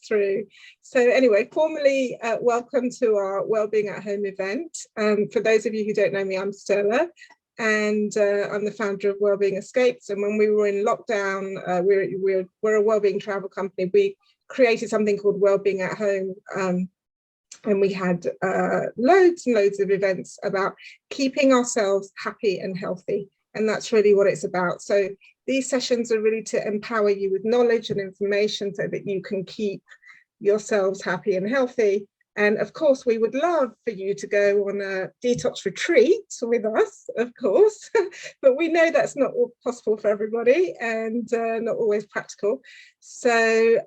through. So anyway, formally welcome to our Wellbeing at Home event. For those of you who don't know me, I'm Stella, and I'm the founder of Wellbeing Escapes. And when we were in lockdown, we're a wellbeing travel company. We created something called Wellbeing at Home, and we had loads and loads of events about keeping ourselves happy and healthy. And that's really what it's about. So these sessions are really to empower you with knowledge and information so that you can keep yourselves happy and healthy. And of course, we would love for you to go on a detox retreat with us, of course, but we know that's not possible for everybody and not always practical. So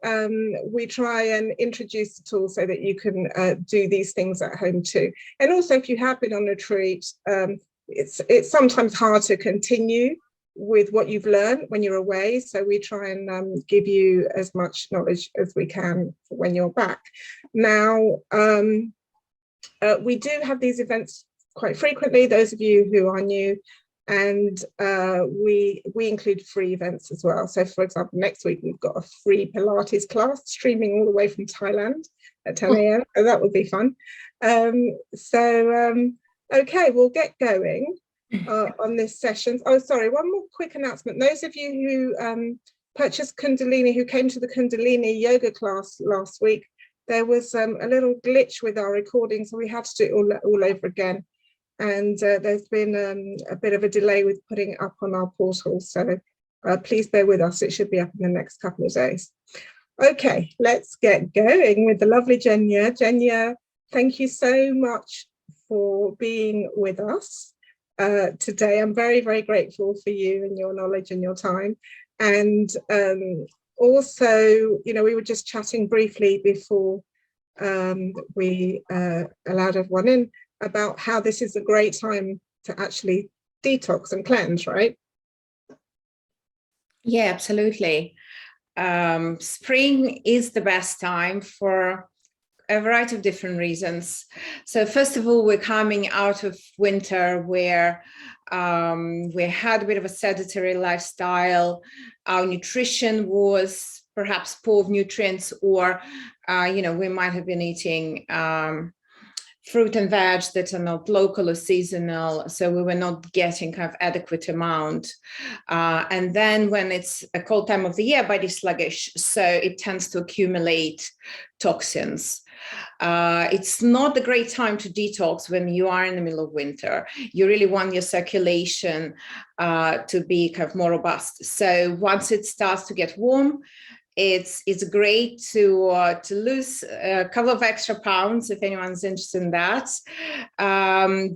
we try and introduce the tools so that you can do these things at home too. And also, if you have been on a retreat, it's sometimes hard to continue with what you've learned when you're away. So we try and give you as much knowledge as we can when you're back. Now, we do have these events quite frequently, those of you who are new, and we include free events as well. So for example, next week we've got a free Pilates class streaming all the way from Thailand at 10 a.m. So that will be fun. Okay, we'll get going on this session. Oh, sorry, one more quick announcement. Those of you who purchased Kundalini, who came to the Kundalini yoga class last week, there was a little glitch with our recording, so we had to do it all over again. And there's been a bit of a delay with putting it up on our portal. So please bear with us. It should be up in the next couple of days. Okay, let's get going with the lovely Jenya. Jenya, thank you so much for being with us today. I'm very, very grateful for you and your knowledge and your time. And also, you know, we were just chatting briefly before we allowed everyone in about how this is a great time to actually detox and cleanse, right? Yeah, absolutely. Spring is the best time for a variety of different reasons. So first of all, we're coming out of winter where we had a bit of a sedentary lifestyle. Our nutrition was perhaps poor of nutrients, or you know, we might have been eating fruit and veg that are not local or seasonal, so we were not getting kind of adequate amount. And then when it's a cold time of the year, body sluggish, so it tends to accumulate toxins. It's not a great time to detox when you are in the middle of winter. You really want your circulation to be kind of more robust. So once it starts to get warm, it's great to lose a couple of extra pounds if anyone's interested in that.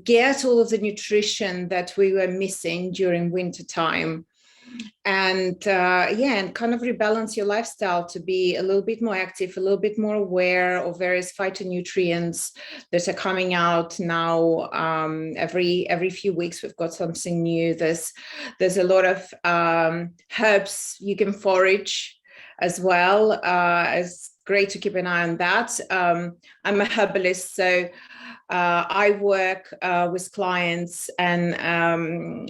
Get all of the nutrition that we were missing during winter time. And yeah, and kind of rebalance your lifestyle to be a little bit more active, a little bit more aware of various phytonutrients that are coming out now. Every few weeks we've got something new. There's a lot of herbs you can forage as well. It's great to keep an eye on that. I'm a herbalist, so I work with clients and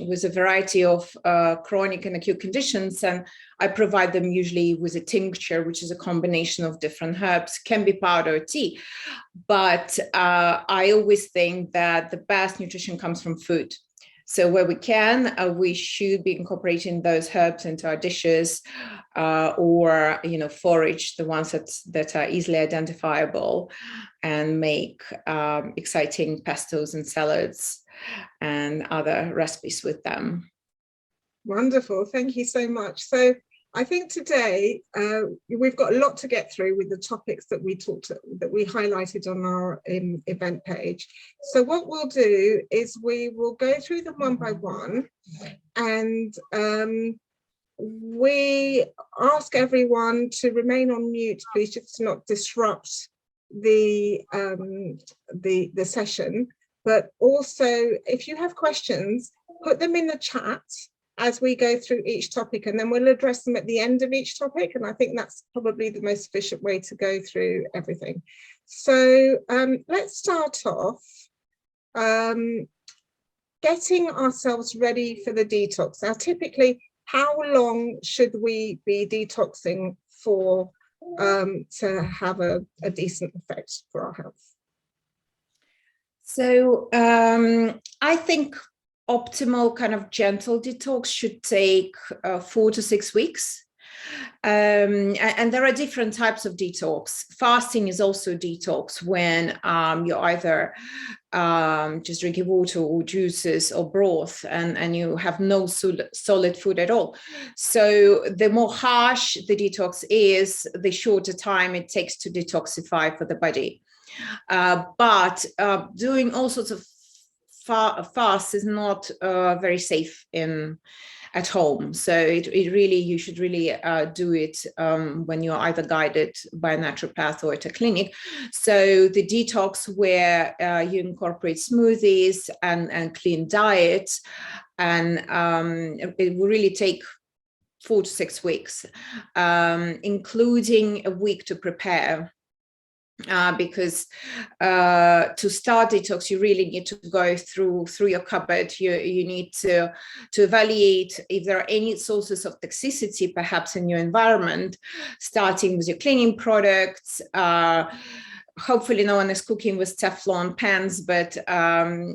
with a variety of chronic and acute conditions, and I provide them usually with a tincture, which is a combination of different herbs, can be powder or tea. But I always think that the best nutrition comes from food. So where we can, we should be incorporating those herbs into our dishes, or, you know, forage the ones that are easily identifiable, and make exciting pestos and salads and other recipes with them. Wonderful, thank you so much. So I think today we've got a lot to get through with the topics that we highlighted on our event page. So what we'll do is we will go through them one by one, and we ask everyone to remain on mute, please, just to not disrupt the session. But also, if you have questions, put them in the chat as we go through each topic, and then we'll address them at the end of each topic. And I think that's probably the most efficient way to go through everything. So let's start off getting ourselves ready for the detox. Now, typically, how long should we be detoxing for to have a decent effect for our health? So I think optimal kind of gentle detox should take 4 to 6 weeks. And there are different types of detox. Fasting is also detox when you're either just drinking water or juices or broth and you have no solid food at all. So the more harsh the detox is, the shorter time it takes to detoxify for the body. But doing all sorts of fasts is not very safe at home. So you should really do it when you're either guided by a naturopath or at a clinic. So the detox where you incorporate smoothies and clean diet, and it will really take 4 to 6 weeks, including a week to prepare. Because to start detox, you really need to go through your cupboard. You need to evaluate if there are any sources of toxicity perhaps in your environment, starting with your cleaning products. Hopefully no one is cooking with Teflon pans, but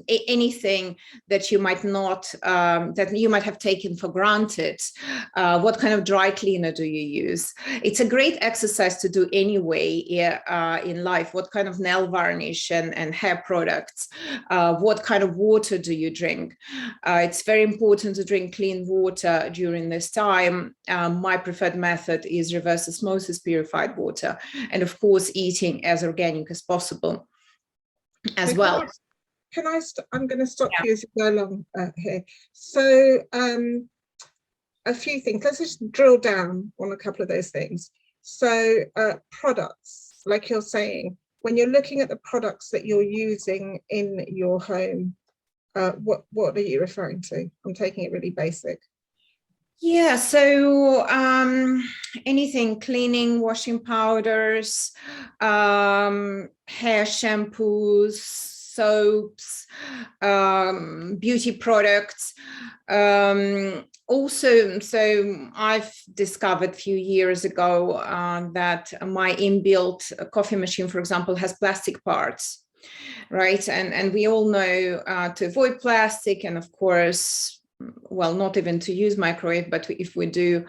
anything that you might not, that you might have taken for granted. What kind of dry cleaner do you use? It's a great exercise to do anyway in life. What kind of nail varnish and hair products? What kind of water do you drink? It's very important to drink clean water during this time. My preferred method is reverse osmosis purified water. And of course, eating as organic as possible as well. I'm going to stop you as you go along here. So a few things. Let's just drill down on a couple of those things. So products, like you're saying, when you're looking at the products that you're using in your home, what are you referring to? I'm taking it really basic. Yeah, so anything, cleaning, washing powders, hair shampoos, soaps, beauty products. Also, so I've discovered a few years ago that my inbuilt coffee machine, for example, has plastic parts, right? And we all know to avoid plastic, and of course, well, not even to use microwave, but if we do,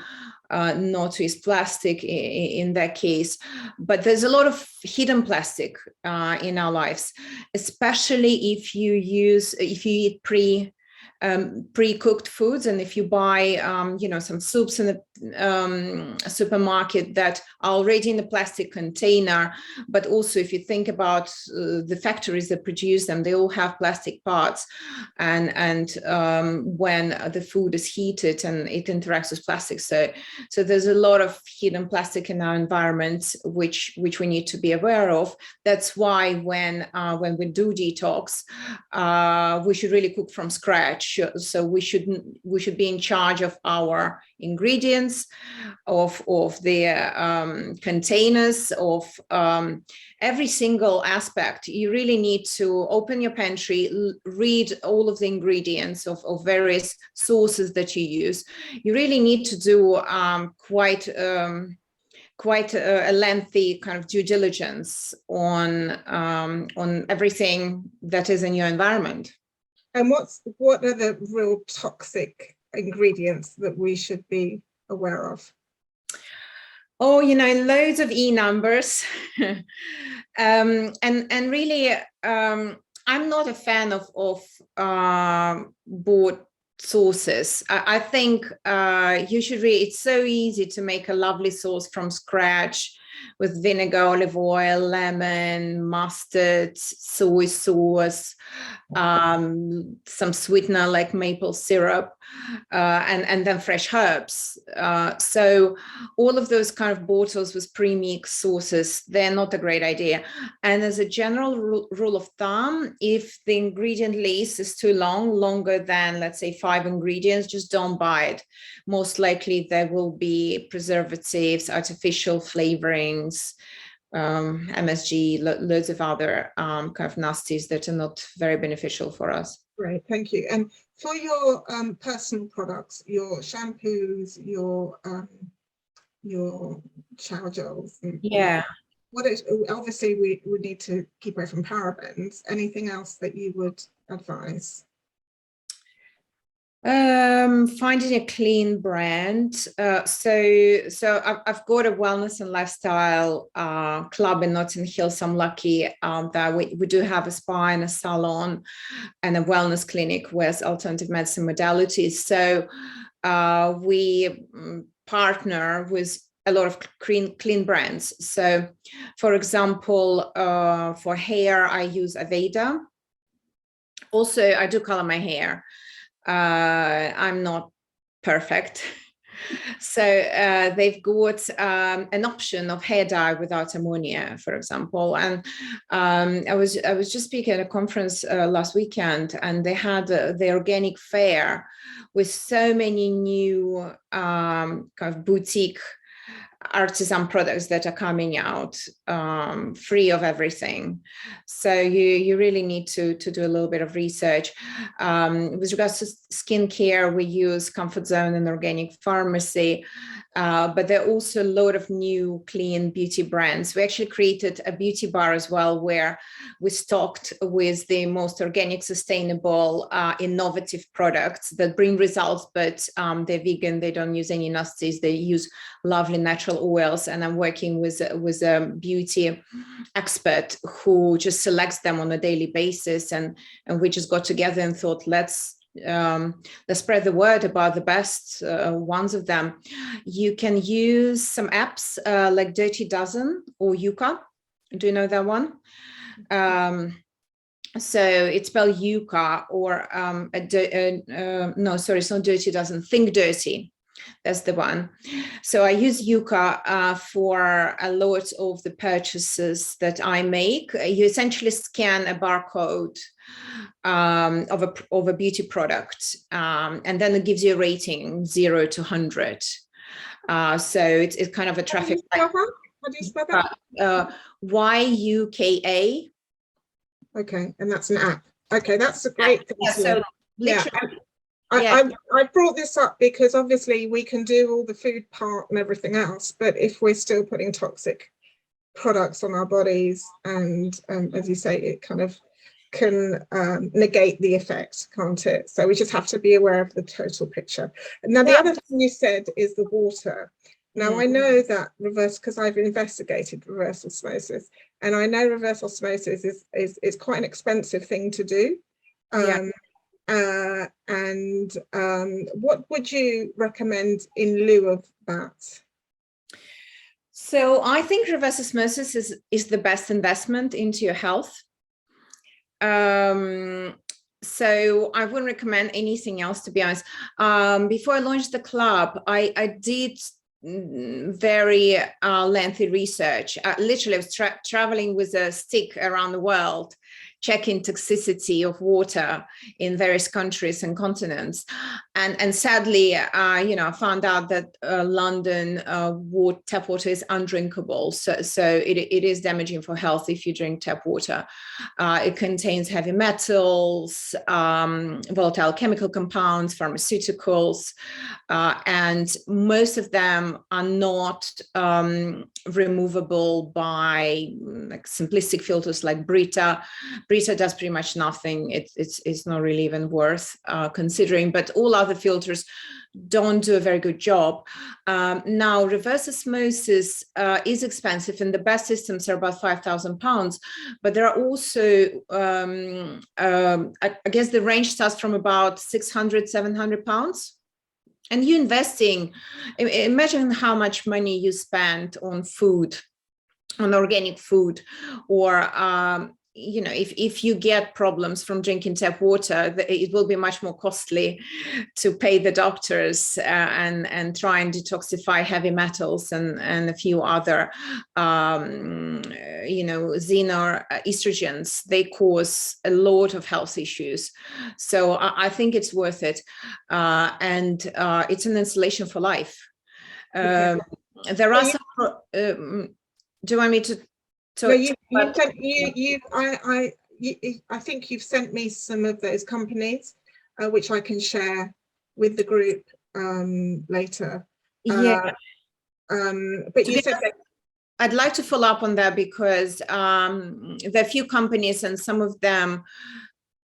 not to use plastic in that case. But there's a lot of hidden plastic in our lives, especially if you eat pre-cooked foods, and if you buy some soups in a supermarket that are already in a plastic container. But also if you think about the factories that produce them, they all have plastic parts, and when the food is heated and it interacts with plastic, so there's a lot of hidden plastic in our environment which we need to be aware of. That's why when we do detox, we should really cook from scratch. So we should be in charge of our ingredients, of the containers, of every single aspect. You really need to open your pantry, read all of the ingredients of various sources that you use. You really need to do quite a lengthy kind of due diligence on everything that is in your environment. And what are the real toxic ingredients that we should be aware of? Oh, loads of E numbers. And really, I'm not a fan of bought sauces. I think you should really, it's so easy to make a lovely sauce from scratch with vinegar, olive oil, lemon, mustard, soy sauce, some sweetener like maple syrup, and then fresh herbs. So all of those kind of bottles with pre-mixed sauces, they're not a great idea. And as a general rule of thumb, if the ingredient list is too long, longer than, let's say, 5 ingredients, just don't buy it. Most likely there will be preservatives, artificial flavorings, MSG, loads of other kind of nasties that are not very beneficial for us. Great, thank you. And for your personal products, your shampoos, your your shower gels? And Yeah. what is, obviously we would need to keep away from parabens. Anything else that you would advise? Finding a clean brand. So I've got a wellness and lifestyle club in Notting Hill. So I'm lucky that we do have a spa and a salon and a wellness clinic with alternative medicine modalities. So we partner with a lot of clean brands. So, for example, for hair, I use Aveda. Also, I do color my hair. I'm not perfect. So they've got an option of hair dye without ammonia, for example. And I was just speaking at a conference last weekend, and they had the organic fair with so many new kind of boutique artisan products that are coming out free of everything. So you really need to do a little bit of research. With regards to skincare, we use Comfort Zone and Organic Pharmacy, but there are also a lot of new clean beauty brands. We actually created a beauty bar as well, where we stocked with the most organic, sustainable, innovative products that bring results, but they're vegan, they don't use any nasties, they use lovely natural oils. And I'm working with a beauty expert who just selects them on a daily basis, and we just got together and thought, let's spread the word about the best ones of them. You can use some apps like Dirty Dozen or Yuka. Do you know that one? So it's spelled Yuka, or no, sorry, it's not Dirty Dozen, Think Dirty. That's the one. So I use Yuka for a lot of the purchases that I make. You essentially scan a barcode of a beauty product, and then it gives you a rating 0 to 100. So it's kind of a traffic light. How do you spell that? YUKA. Okay, and that's an app. Okay, that's a great thing. Yeah, so literally. Yeah. I brought this up because obviously we can do all the food part and everything else, but if we're still putting toxic products on our bodies, and as you say, it kind of can negate the effect, can't it? So we just have to be aware of the total picture. Now, the other thing you said is the water. Now, I know that because I've investigated reverse osmosis, and I know reverse osmosis is quite an expensive thing to do. And what would you recommend in lieu of that? So I think reverse osmosis is the best investment into your health. So I wouldn't recommend anything else, to be honest. Before I launched the club, I did very lengthy research. Literally, I was traveling with a stick around the world, checking toxicity of water in various countries and continents. And sadly, I found out that London tap water is undrinkable. So it is damaging for health if you drink tap water. It contains heavy metals, volatile chemical compounds, pharmaceuticals, and most of them are not removable by like simplistic filters like Brita. Brita does pretty much nothing. It's not really even worth considering, but all other filters don't do a very good job. Now, reverse osmosis is expensive, and the best systems are about £5,000. But there are also, I guess the range starts from about £600, £700. And you investing, imagine how much money you spend on food, on organic food, or if you get problems from drinking tap water, it will be much more costly to pay the doctors and try and detoxify heavy metals and a few other xenoestrogens. They cause a lot of health issues. So I think it's worth it, and it's an installation for life. There are some. Do you want me to? No, I think you've sent me some of those companies, which I can share with the group later. Yeah. But you said that. I'd like to follow up on that because there are a few companies and some of them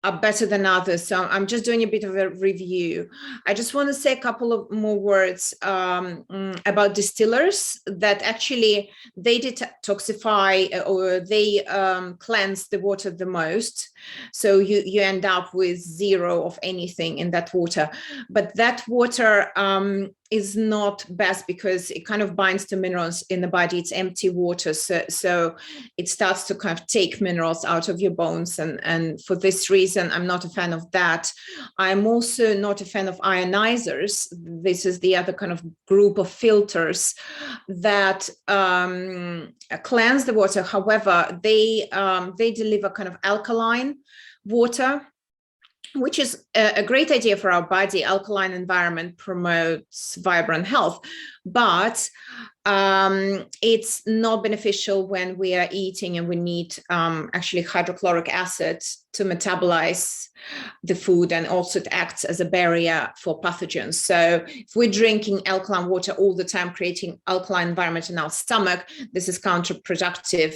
are better than others. So I'm just doing a bit of a review. I just want to say a couple of more words about distillers that actually they detoxify or they cleanse the water the most. So you end up with zero of anything in that water. But that water is not best because it kind of binds to minerals in the body. It's empty water. So it starts to kind of take minerals out of your bones. And for this reason, I'm not a fan of that. I'm also not a fan of ionizers. This is the other kind of group of filters that cleanse the water. However, they deliver kind of alkaline water, which is a great idea for our body. Alkaline environment promotes vibrant health, but it's not beneficial when we are eating and we need actually hydrochloric acid to metabolize the food, and also it acts as a barrier for pathogens. So if we're drinking alkaline water all the time, creating alkaline environment in our stomach, this is counterproductive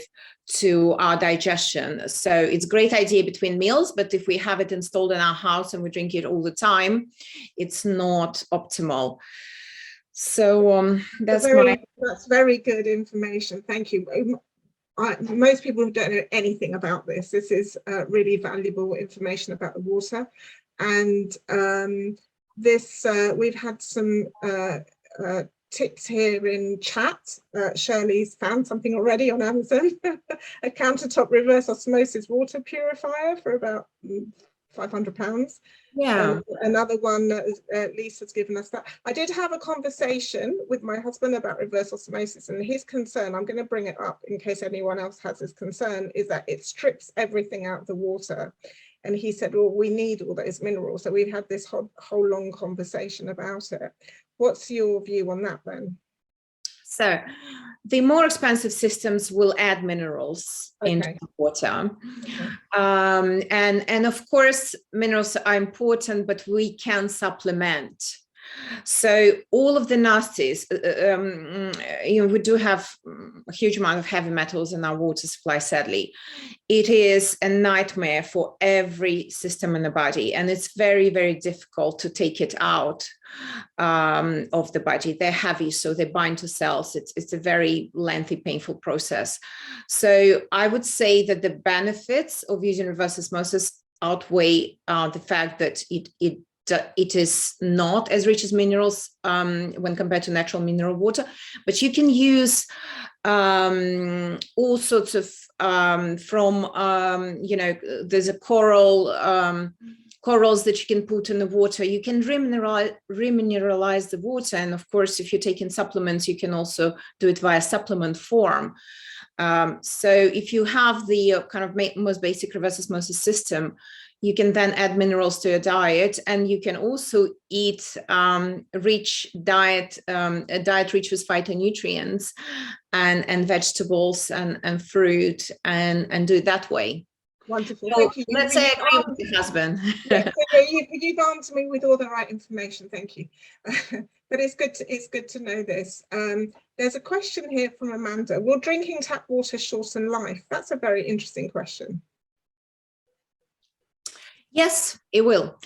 to our digestion. So it's a great idea between meals, but if we have it installed in our house and we drink it all the time, it's not optimal. So that's very good information. Thank you. Most people don't know anything about this. This is really valuable information about the water. And we've had some tips here in chat. Shirley's found something already on Amazon, a countertop reverse osmosis water purifier for about £500. Yeah. Another one that Lisa's given us that. I did have a conversation with my husband about reverse osmosis, and his concern, I'm going to bring it up in case anyone else has this concern, is that it strips everything out of the water. And he said, well, we need all those minerals. So we've had this whole long conversation about it. What's your view on that then? So the more expensive systems will add minerals into the water. And of course, minerals are important, but we can supplement. So all of the nasties, we do have a huge amount of heavy metals in our water supply, sadly. It is a nightmare for every system in the body, and it's very, very difficult to take it out of the body. They're heavy, so they bind to cells. It's a very lengthy, painful process. So I would say that the benefits of using reverse osmosis outweigh the fact that it is not as rich as minerals when compared to natural mineral water, but you can use all sorts of there's a corals that you can put in the water. You can remineralize the water, and of course, if you're taking supplements, you can also do it via supplement form. So if you have the kind of most basic reverse osmosis system, you can then add minerals to your diet, and you can also eat a diet rich with phytonutrients and vegetables and fruit and do it that way. Wonderful. So let's say I agree with your husband. Yeah, you've answered me with all the right information. Thank you. But it's good to know this. There's a question here from Amanda. Will drinking tap water shorten life? That's a very interesting question. Yes, it will.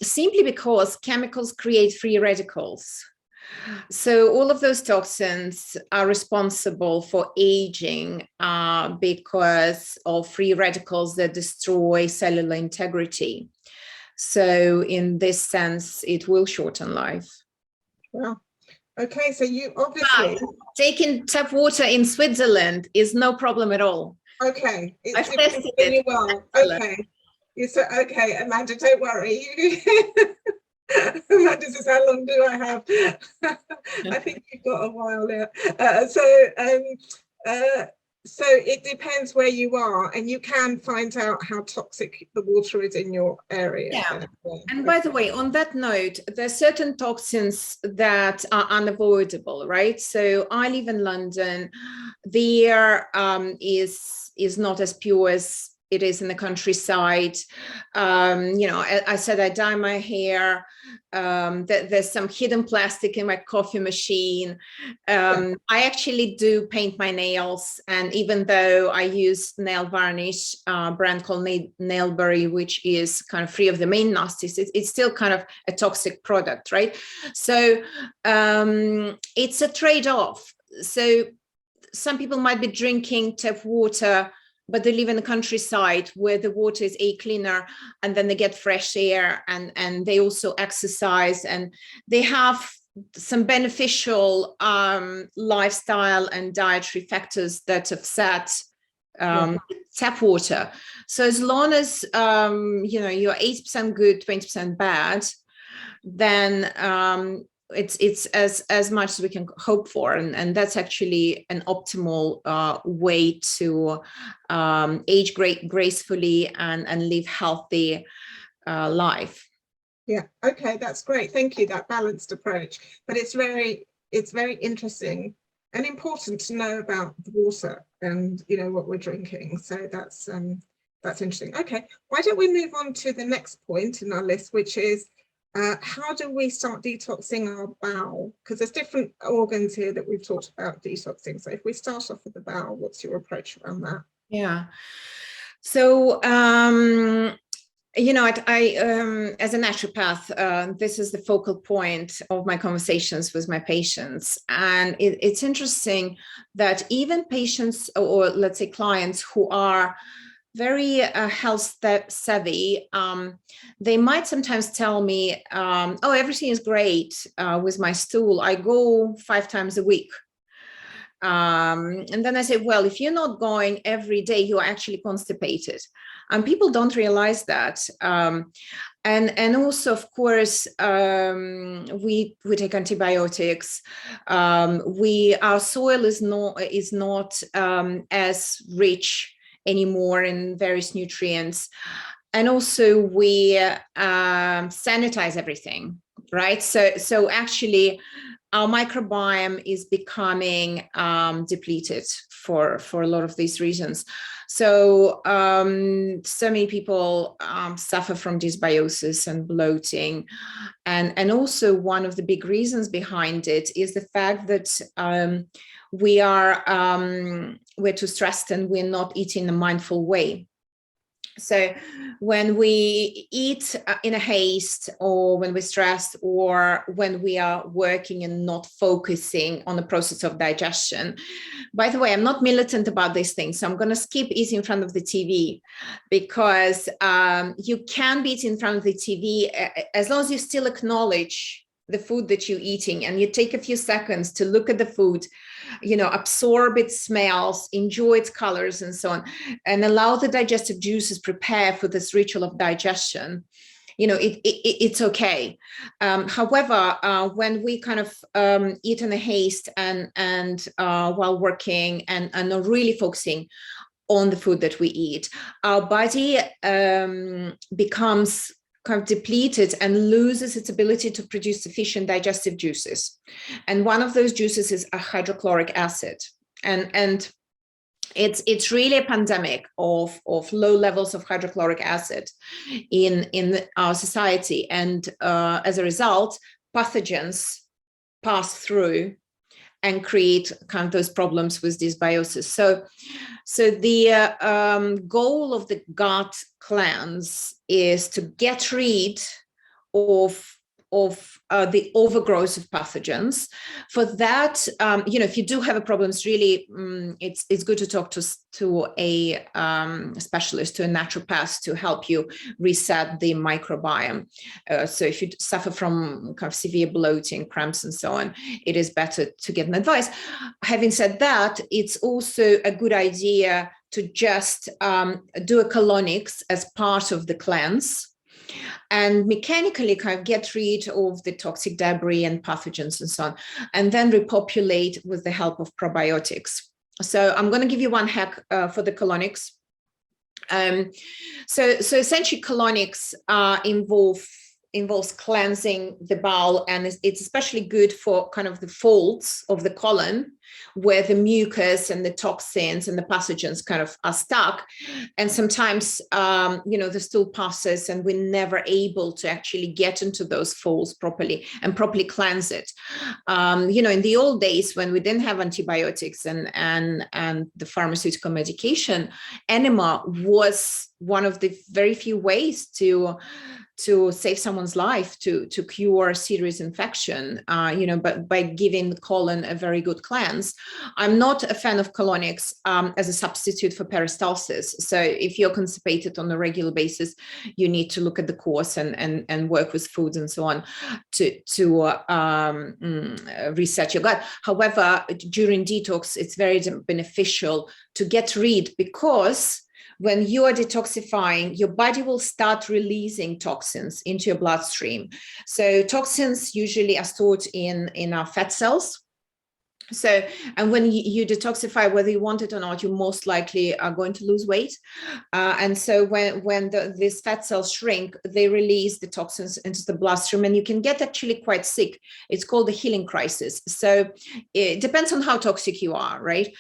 Simply because chemicals create free radicals. So all of those toxins are responsible for aging because of free radicals that destroy cellular integrity. So in this sense, it will shorten life. Well, okay, so you obviously... But taking tap water in Switzerland is no problem at all. Okay. I've tested it. Well. Okay. You said, okay, Amanda, don't worry. Amanda says, how long do I have? I think you've got a while there. So it depends where you are, and you can find out how toxic the water is in your area. Yeah. And by the way, on that note, there are certain toxins that are unavoidable, right? So I live in London. The air is not as pure as it is in the countryside. I said I dye my hair. There's some hidden plastic in my coffee machine. I actually do paint my nails, and even though I use nail varnish, brand called Nailberry, which is kind of free of the main nasties, it's still kind of a toxic product, right? So it's a trade-off. So some people might be drinking tap water, but they live in the countryside where the water is cleaner, and then they get fresh air, and they also exercise, and they have some beneficial lifestyle and dietary factors that offset tap water. So as long as you're 80% good, 20% bad, then it's as much as we can hope for, and that's actually an optimal way to age gracefully and live healthy life. Yeah, okay, that's great, thank you, that balanced approach. But it's very interesting and important to know about the water and what we're drinking. So that's interesting. Okay, why don't we move on to the next point in our list, which is how do we start detoxing our bowel? Because there's different organs here that we've talked about detoxing. So if we start off with the bowel, what's your approach around that? Yeah. So, I as a naturopath, this is the focal point of my conversations with my patients. And it's interesting that even patients, or let's say clients who are very health savvy, they might sometimes tell me, oh, everything is great with my stool. I go 5 times a week. And then I say, well, if you're not going every day, you're actually constipated. And people don't realize that. And also, of course, we take antibiotics. Our soil is not as rich anymore in various nutrients, and also we sanitize everything, right? So actually, our microbiome is becoming depleted for a lot of these reasons. So so many people suffer from dysbiosis and bloating, and also one of the big reasons behind it is the fact that we're too stressed and we're not eating in a mindful way. So when we eat in a haste, or when we're stressed, or when we are working and not focusing on the process of digestion. By the way, I'm not militant about these things, so I'm going to skip eating in front of the TV, because you can be eating in front of the TV as long as you still acknowledge the food that you're eating, and you take a few seconds to look at the food, absorb its smells, enjoy its colors, and so on, and allow the digestive juices prepare for this ritual of digestion. It's okay. However, when we kind of eat in a haste and while working and are really focusing on the food that we eat, our body becomes kind of depleted and loses its ability to produce sufficient digestive juices. And one of those juices is a hydrochloric acid. And it's really a pandemic of low levels of hydrochloric acid in our society. And as a result, pathogens pass through and create kind of those problems with dysbiosis. So the goal of the gut cleanse is to get rid of the overgrowth of pathogens. For that, if you do have a problem, it's really it's good to talk to a specialist, to a naturopath, to help you reset the microbiome. So if you suffer from kind of severe bloating, cramps, and so on, it is better to get an advice. Having said that, it's also a good idea to just do a colonics as part of the cleanse, and mechanically kind of get rid of the toxic debris and pathogens and so on, and then repopulate with the help of probiotics. So I'm going to give you one hack for the colonics. So essentially colonics involve involves cleansing the bowel, and it's especially good for kind of the folds of the colon where the mucus and the toxins and the pathogens kind of are stuck. And sometimes, the stool passes and we're never able to actually get into those folds properly and properly cleanse it. In the old days when we didn't have antibiotics and the pharmaceutical medication, enema was one of the very few ways to save someone's life, to cure serious infection, but by giving the colon a very good cleanse. I'm not a fan of colonics as a substitute for peristalsis. So if you're constipated on a regular basis, you need to look at the course and work with foods and so on to reset your gut. However, during detox, it's very beneficial to get rid, because when you are detoxifying, your body will start releasing toxins into your bloodstream. So toxins usually are stored in our fat cells. So, and when you detoxify, whether you want it or not, you most likely are going to lose weight. And so when these fat cells shrink, they release the toxins into the bloodstream, and you can get actually quite sick. It's called the healing crisis. So it depends on how toxic you are, right?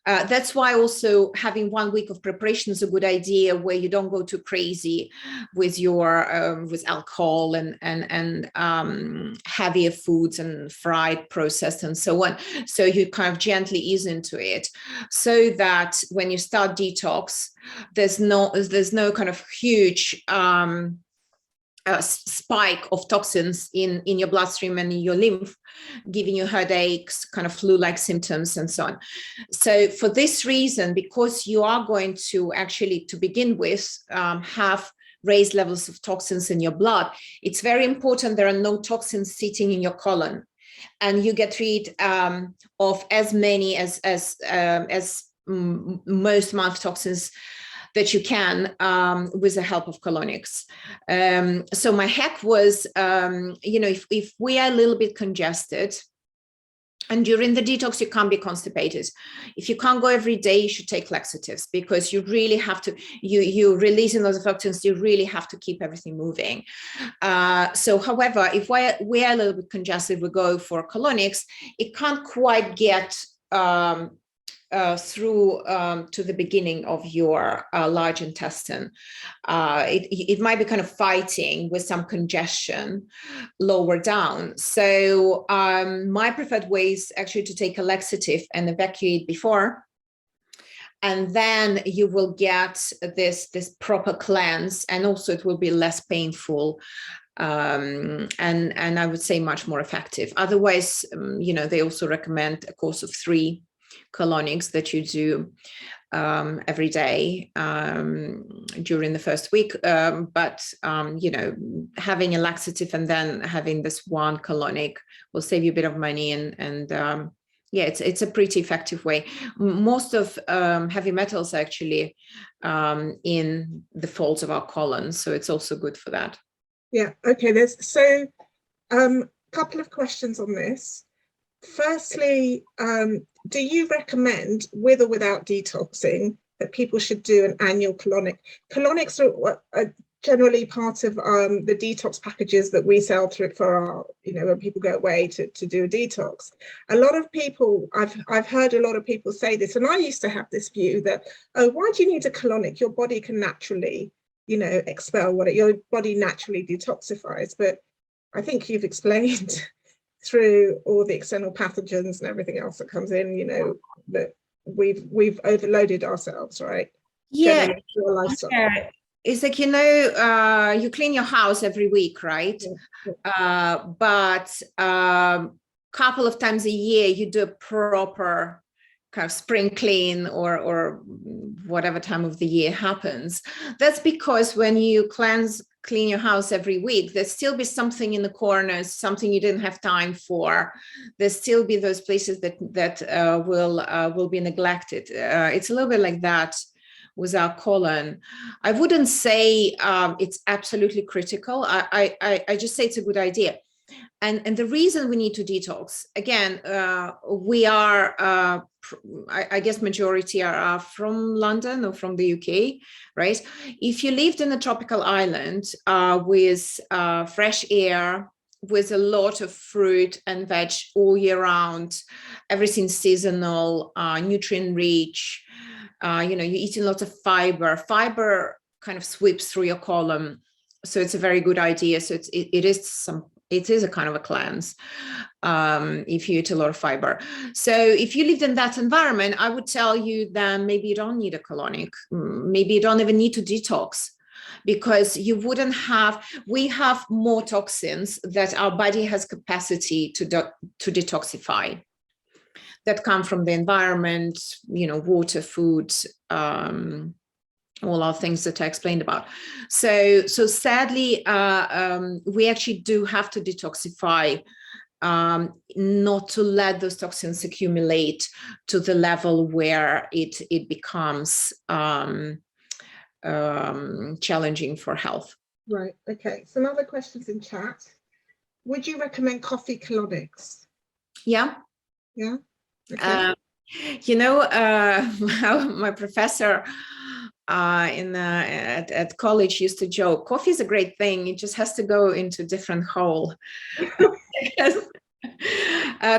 That's why also having 1 week of preparation is a good idea, where you don't go too crazy with your with alcohol and heavier foods and fried, processed, and so on. So you kind of gently ease into it, so that when you start detox, there's no kind of huge spike of toxins in your bloodstream and in your lymph, giving you headaches, kind of flu-like symptoms, and so on. So for this reason, because you are going to actually, to begin with, have raised levels of toxins in your blood, it's very important there are no toxins sitting in your colon, and you get rid of as many as most amount of toxins that you can with the help of colonics. So my hack was, if we are a little bit congested, and during the detox, you can't be constipated. If you can't go every day, you should take laxatives, because you really have to, you're releasing those toxins, you really have to keep everything moving. So however, if we are a little bit congested, we go for colonics, it can't quite get through to the beginning of your large intestine. It might be kind of fighting with some congestion lower down. So my preferred way is actually to take a laxative and evacuate before, and then you will get this proper cleanse, and also it will be less painful. And I would say much more effective. Otherwise, they also recommend a course of 3 colonics that you do every day during the first week. But having a laxative and then having this 1 colonic will save you a bit of money, and it's a pretty effective way. Most of heavy metals are actually in the folds of our colon, so it's also good for that. Yeah, okay, there's couple of questions on this. Firstly, do you recommend, with or without detoxing, that people should do an annual colonic? Colonics are generally part of the detox packages that we sell through for our, when people go away to do a detox. A lot of people, I've heard a lot of people say this, and I used to have this view that, oh, why do you need a colonic? Your body can naturally, expel what your body naturally detoxifies. But I think you've explained through all the external pathogens and everything else that comes in, that we've overloaded ourselves, right? Yeah. It's like, you clean your house every week, right? Yeah. But couple of times a year, you do a proper kind of spring clean or whatever time of the year happens. That's because when you clean your house every week, there'll still be something in the corners, something you didn't have time for. There'll still be those places that will be neglected. It's a little bit like that with our colon. I wouldn't say it's absolutely critical. I just say it's a good idea. And the reason we need to detox, again, we are, I guess majority are from London or from the UK, right? If you lived in a tropical island with fresh air, with a lot of fruit and veg all year round, everything seasonal, nutrient rich, you're eating lots of fiber. Fiber kind of sweeps through your colon, so it's a very good idea. So it is a kind of a cleanse if you eat a lot of fiber. So if you lived in that environment, I would tell you that maybe you don't need a colonic, maybe you don't even need to detox, because we have more toxins that our body has capacity to detoxify, that come from the environment, water, food, all our things that I explained about. So sadly, we actually do have to detoxify, not to let those toxins accumulate to the level where it becomes challenging for health. Right. Okay. Some other questions in chat. Would you recommend coffee colonics? Yeah. Yeah. Okay. My professor at college used to joke, coffee is a great thing, it just has to go into a different hole.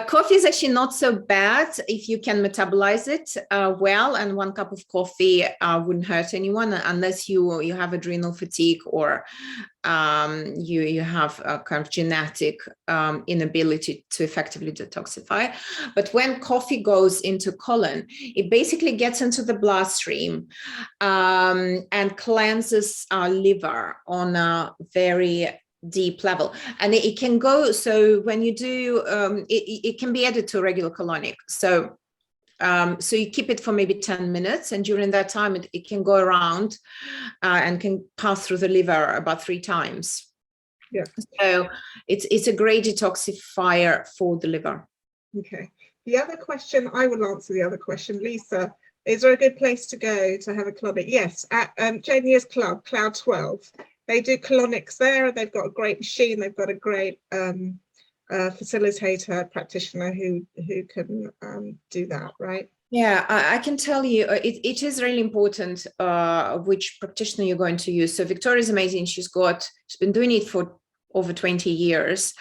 Coffee is actually not so bad if you can metabolize it well, and 1 cup of coffee wouldn't hurt anyone, unless you have adrenal fatigue or you have a kind of genetic inability to effectively detoxify. But when coffee goes into colon, it basically gets into the bloodstream and cleanses our liver on a very deep level, and it can go, so when you do it can be added to a regular colonic, so you keep it for maybe 10 minutes, and during that time it can go around and can pass through the liver about 3 times. Yeah. So it's a great detoxifier for the liver. Okay. The other question, I will answer the other question. Lisa, is there a good place to go to have a colonic? Yes, at Jamia's club, Cloud 12. They do colonics there. They've got a great machine. They've got a great facilitator, practitioner who can do that, right? Yeah, I can tell you, it is really important which practitioner you're going to use. So Victoria's amazing. She's been doing it for over 20 years.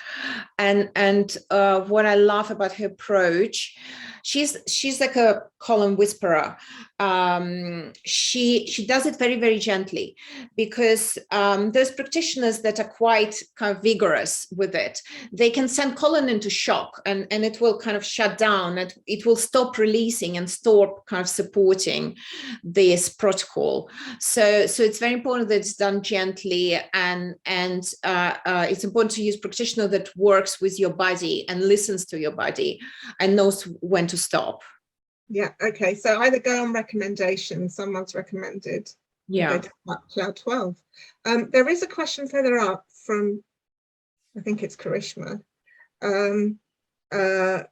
And what I love about her approach, she's like a colon whisperer. She does it very, very gently, because those practitioners that are quite kind of vigorous with it, they can send colon into shock, and it will kind of shut down, and it will stop releasing and stop kind of supporting this protocol. So it's very important that it's done gently, and it's important to use practitioner that works with your body and listens to your body and knows when to stop. Yeah. Okay. So either go on recommendation, someone's recommended. Yeah. Cloud 12. There is a question further up from, I think it's Karishma, that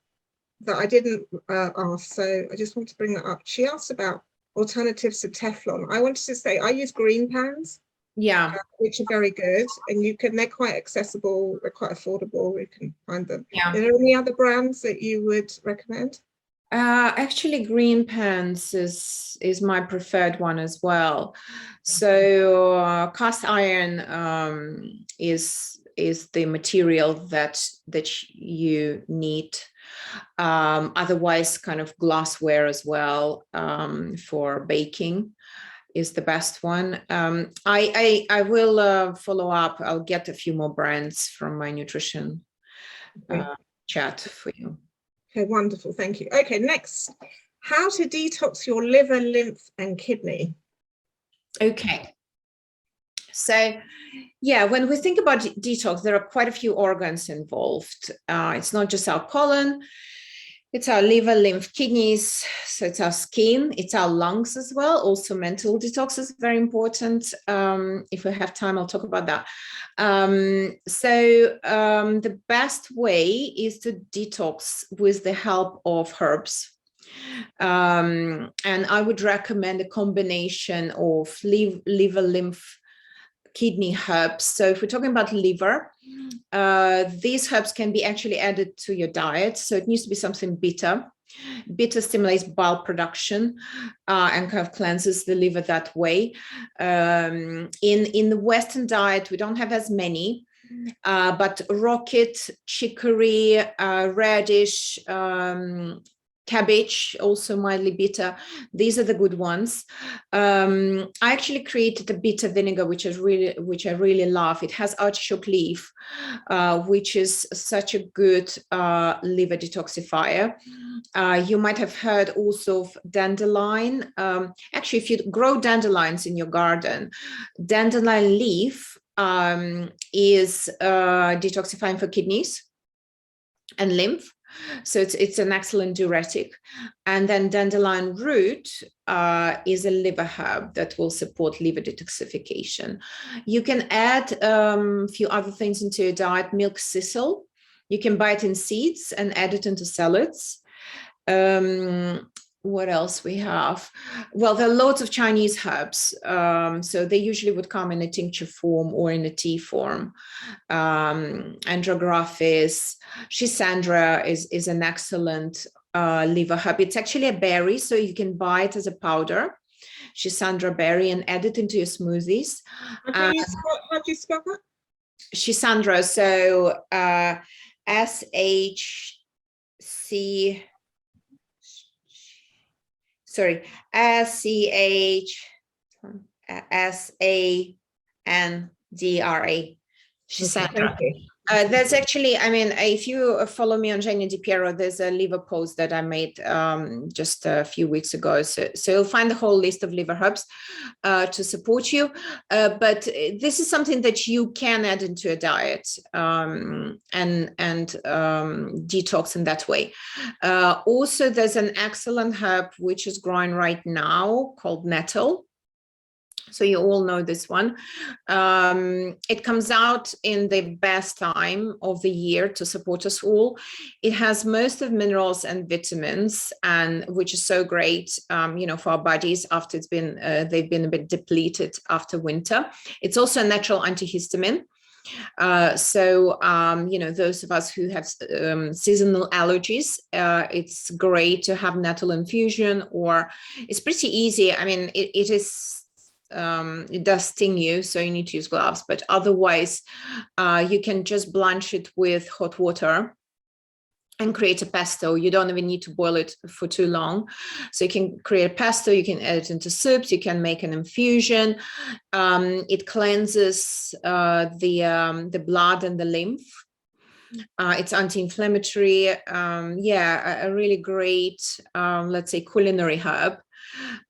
I didn't ask. So I just want to bring that up. She asked about alternatives to Teflon. I wanted to say I use green pans. Yeah, which are very good, and they're quite accessible, they're quite affordable, you can find them. Yeah. Are there any other brands that you would recommend? Actually, green pans is my preferred one as well. So cast iron is the material that you need. Otherwise, kind of glassware as well for baking is the best one. I will follow up. I'll get a few more brands from my nutrition chat for you. Okay, wonderful, thank you. Okay, next, how to detox your liver, lymph and kidney. Okay, so yeah, when we think about detox, there are quite a few organs involved. It's not just our colon, it's our liver, lymph, kidneys, so it's our skin, it's our lungs as well. Also, mental detox is very important. If we have time, I'll talk about that. The best way is to detox with the help of herbs. And I would recommend a combination of liver, lymph, kidney herbs. So if we're talking about liver, these herbs can be actually added to your diet. So it needs to be something bitter. Bitter stimulates bile production and kind of cleanses the liver that way. In the Western diet, we don't have as many, but rocket, chicory, radish, cabbage, also mildly bitter. These are the good ones. I actually created a bitter vinegar, which I really love. It has artichoke leaf, which is such a good liver detoxifier. You might have heard also of dandelion. Actually, if you grow dandelions in your garden, dandelion leaf is detoxifying for kidneys and lymph. So it's an excellent diuretic. And then dandelion root is a liver herb that will support liver detoxification. You can add a few other things into your diet. Milk thistle. You can buy it in seeds and add it into salads. What else we have? Well, there are lots of Chinese herbs. So they usually would come in a tincture form or in a tea form. Andrographis, Schisandra is an excellent liver herb. It's actually a berry, so you can buy it as a powder, Schisandra berry, and add it into your smoothies. How do you spell that? Schisandra, so Schisandra. Schisandra. That's actually, I mean, if you follow me on Jenny Di Piero, there's a liver post that I made just a few weeks ago. So you'll find the whole list of liver herbs to support you. But this is something that you can add into a diet and detox in that way. Also, there's an excellent herb which is growing right now called nettle. So you all know this one. It comes out in the best time of the year to support us all. It has most of minerals and vitamins, and which is so great, for our bodies after they've been a bit depleted after winter. It's also a natural antihistamine. Those of us who have seasonal allergies, it's great to have nettle infusion, or it's pretty easy. I mean, it does sting you, so you need to use gloves, but otherwise you can just blanch it with hot water and create a pesto. You don't even need to boil it for too long. So you can create a pesto, you can add it into soups, you can make an infusion. It cleanses the blood and the lymph. It's anti-inflammatory. A really great, let's say, culinary herb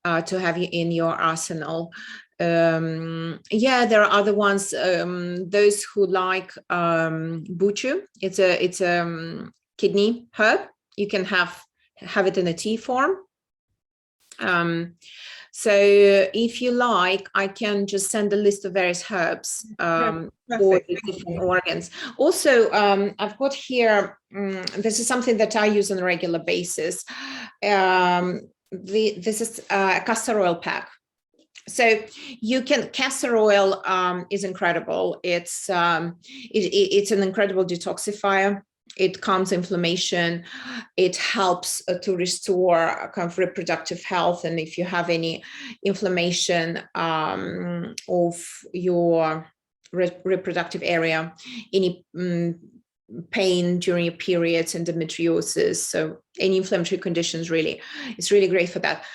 to have in your arsenal. There are other ones. Those who like buchu, it's a kidney herb. You can have it in a tea form. So if you like, I can just send a list of various herbs for the different organs. Also, I've got here, this is something that I use on a regular basis. This is a castor oil pack. So castor oil is incredible. It's an incredible detoxifier. It calms inflammation. It helps to restore kind of reproductive health. And if you have any inflammation of your reproductive area, any pain during your periods, endometriosis, so any inflammatory conditions, really, it's really great for that.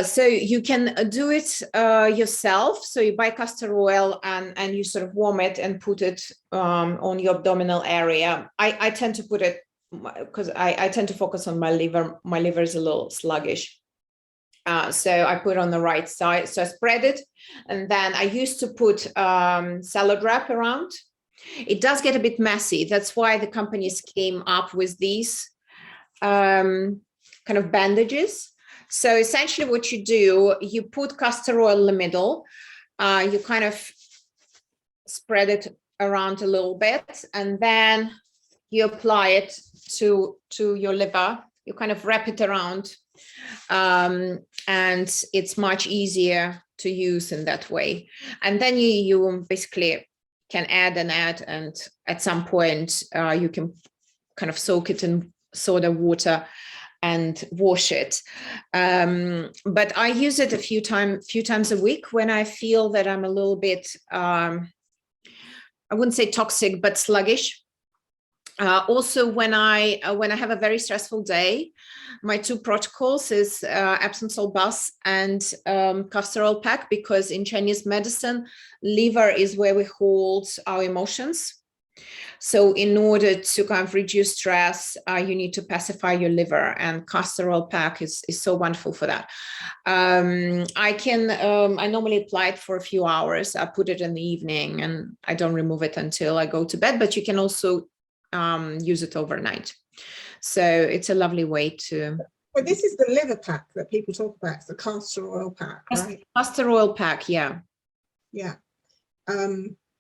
So you can do it yourself. So you buy castor oil and you sort of warm it and put it on your abdominal area. I tend to put it because I tend to focus on my liver. My liver is a little sluggish. So I put it on the right side. So I spread it. And then I used to put salad wrap around. It does get a bit messy. That's why the companies came up with these kind of bandages. So essentially what you do, you put castor oil in the middle, you kind of spread it around a little bit, and then you apply it to your liver. You kind of wrap it around, and it's much easier to use in that way. And then you basically can add, and at some point you can kind of soak it in soda water and wash it. But I use it a few times a week when I feel that I'm a little bit, I wouldn't say toxic, but sluggish. Also, when I have a very stressful day, my two protocols is Epsom salt bath and castor oil pack, because in Chinese medicine, liver is where we hold our emotions. So in order to kind of reduce stress, you need to pacify your liver, and castor oil pack is so wonderful for that. I normally apply it for a few hours. I put it in the evening and I don't remove it until I go to bed, but you can also use it overnight. So it's a lovely way to. Well, this is the liver pack that people talk about. It's the castor oil pack, right? Castor oil pack, yeah. Yeah.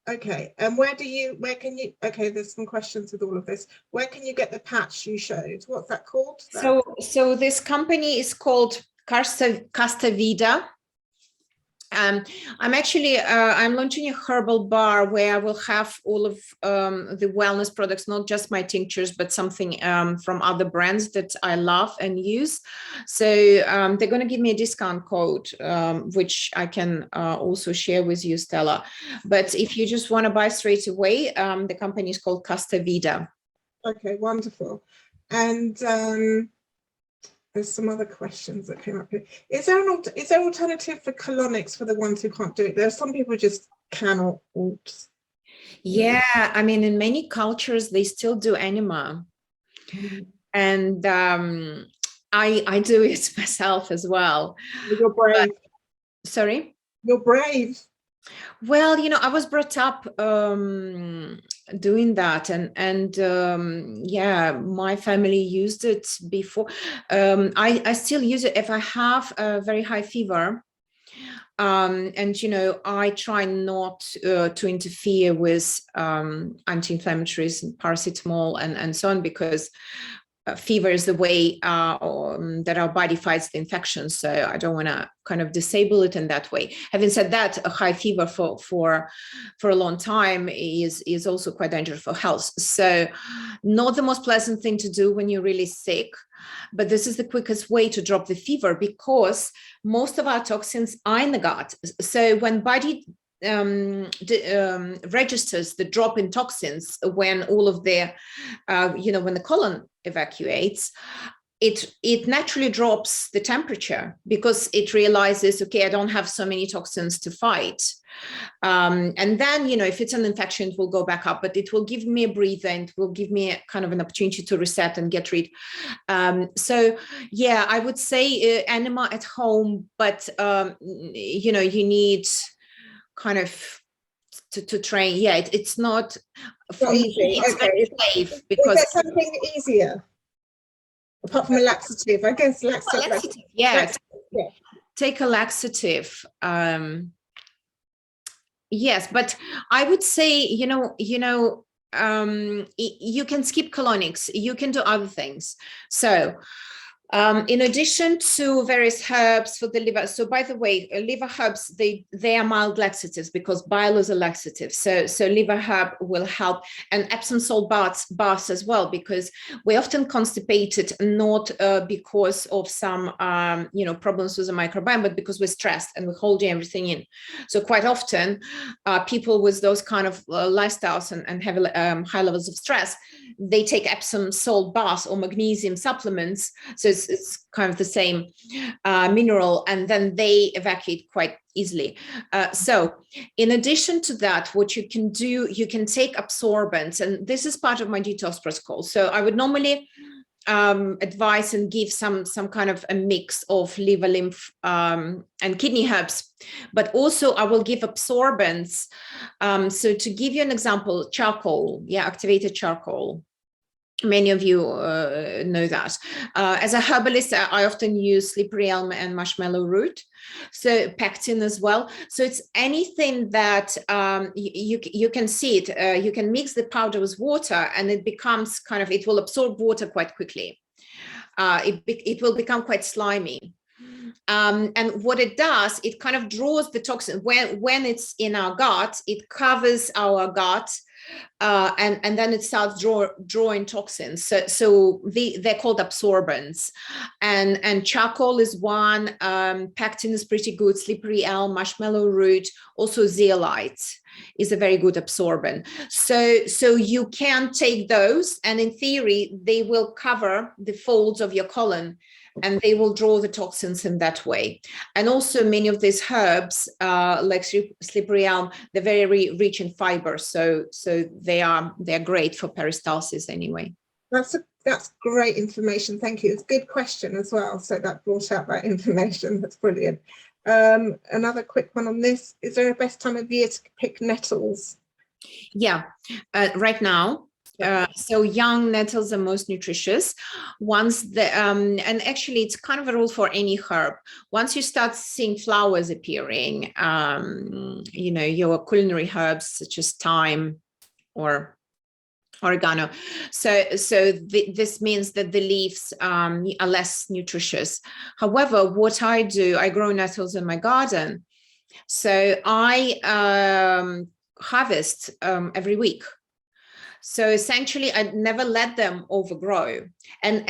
Okay. And where can you, okay, there's some questions with all of this. Where can you get the patch you showed? What's that called? So this company is called Casta Vida. I'm actually, I'm launching a herbal bar where I will have all of the wellness products, not just my tinctures, but something from other brands that I love and use. So they're going to give me a discount code, which I can also share with you, Stella. But if you just want to buy straight away, the company is called Casta Vida. Okay, wonderful. And there's some other questions that came up here. Is there an alternative for colonics for the ones who can't do it? There are some people who just cannot. Yeah, I mean, in many cultures, they still do enema. And I do it myself as well. You're brave. Sorry? You're brave. Well, you know, I was brought up doing that, and yeah, my family used it before. I still use it if I have a very high fever. And, you know, I try not to interfere with anti-inflammatories and paracetamol and so on, because fever is the way that our body fights the infection. So I don't want to kind of disable it in that way. Having said that, a high fever for a long time is also quite dangerous for health. So not the most pleasant thing to do when you're really sick, but this is the quickest way to drop the fever, because most of our toxins are in the gut. So when body registers the drop in toxins, when all of the, when the colon evacuates, it naturally drops the temperature, because it realizes, okay, I don't have so many toxins to fight. And then, you know, if it's an infection, it will go back up, but it will give me a breather, and it will give me a kind of an opportunity to reset and get rid. So yeah, I would say enema at home, but you know, you need kind of to train. Yeah, it's not for me. It's very safe, because is there something easier apart from a laxative? I guess laxative. Yeah, take a laxative. Yes, but I would say, you can skip colonics. You can do other things. So in addition to various herbs for the liver, so by the way, liver herbs, they are mild laxatives, because bile is a laxative. So liver herb will help, and Epsom salt baths as well, because we're often constipated, not because of some problems with the microbiome, but because we're stressed and we're holding everything in. So quite often, people with those kind of lifestyles and have high levels of stress, they take Epsom salt baths or magnesium supplements. So it's kind of the same mineral, and then they evacuate quite easily. So in addition to that, what you can do, you can take absorbents, and this is part of my detox protocol. So I would normally advise and give some kind of a mix of liver, lymph, and kidney herbs, but also I will give absorbents. So to give you an example, charcoal, activated charcoal. Many of you know that. As a herbalist, I often use slippery elm and marshmallow root, so pectin as well. So it's anything that you can see it. You can mix the powder with water, and it becomes kind of, it will absorb water quite quickly. It will become quite slimy. And what it does, it kind of draws the toxin. When it's in our gut, it covers our gut, and then it starts drawing toxins. So they're called absorbents, and charcoal is one. Pectin is pretty good. Slippery elm, marshmallow root, also zeolite is a very good absorbent. So you can take those, and in theory, they will cover the folds of your colon, and they will draw the toxins in that way. And also many of these herbs, like slippery elm, they're very rich in fiber. So they're great for peristalsis anyway. That's great information. Thank you. It's a good question as well. So that brought out that information. That's brilliant. Another quick one on this. Is there a best time of year to pick nettles? Yeah, right now. So young nettles are most nutritious. Once and actually it's kind of a rule for any herb. Once you start seeing flowers appearing, your culinary herbs such as thyme or oregano. So this means that the leaves are less nutritious. However, what I do, I grow nettles in my garden. So I harvest every week. So essentially, I never let them overgrow. And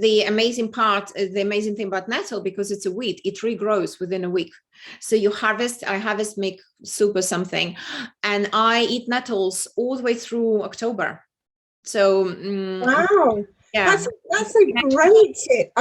the amazing thing about nettle, because it's a weed, it regrows within a week. So I harvest, make soup or something, and I eat nettles all the way through October. So wow, yeah, that's a great tip.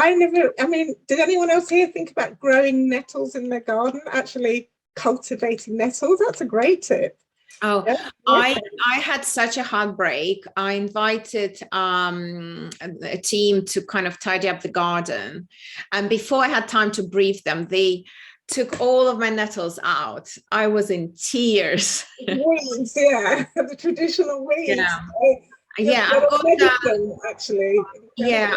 Did anyone else here think about growing nettles in their garden? Actually cultivating nettles? That's a great tip. Oh, yeah. I had such a heartbreak. I invited a team to kind of tidy up the garden. And before I had time to brief them, they took all of my nettles out. I was in tears. Weeds, yeah, the traditional weeds. Yeah, I've got medicine, actually. Yeah.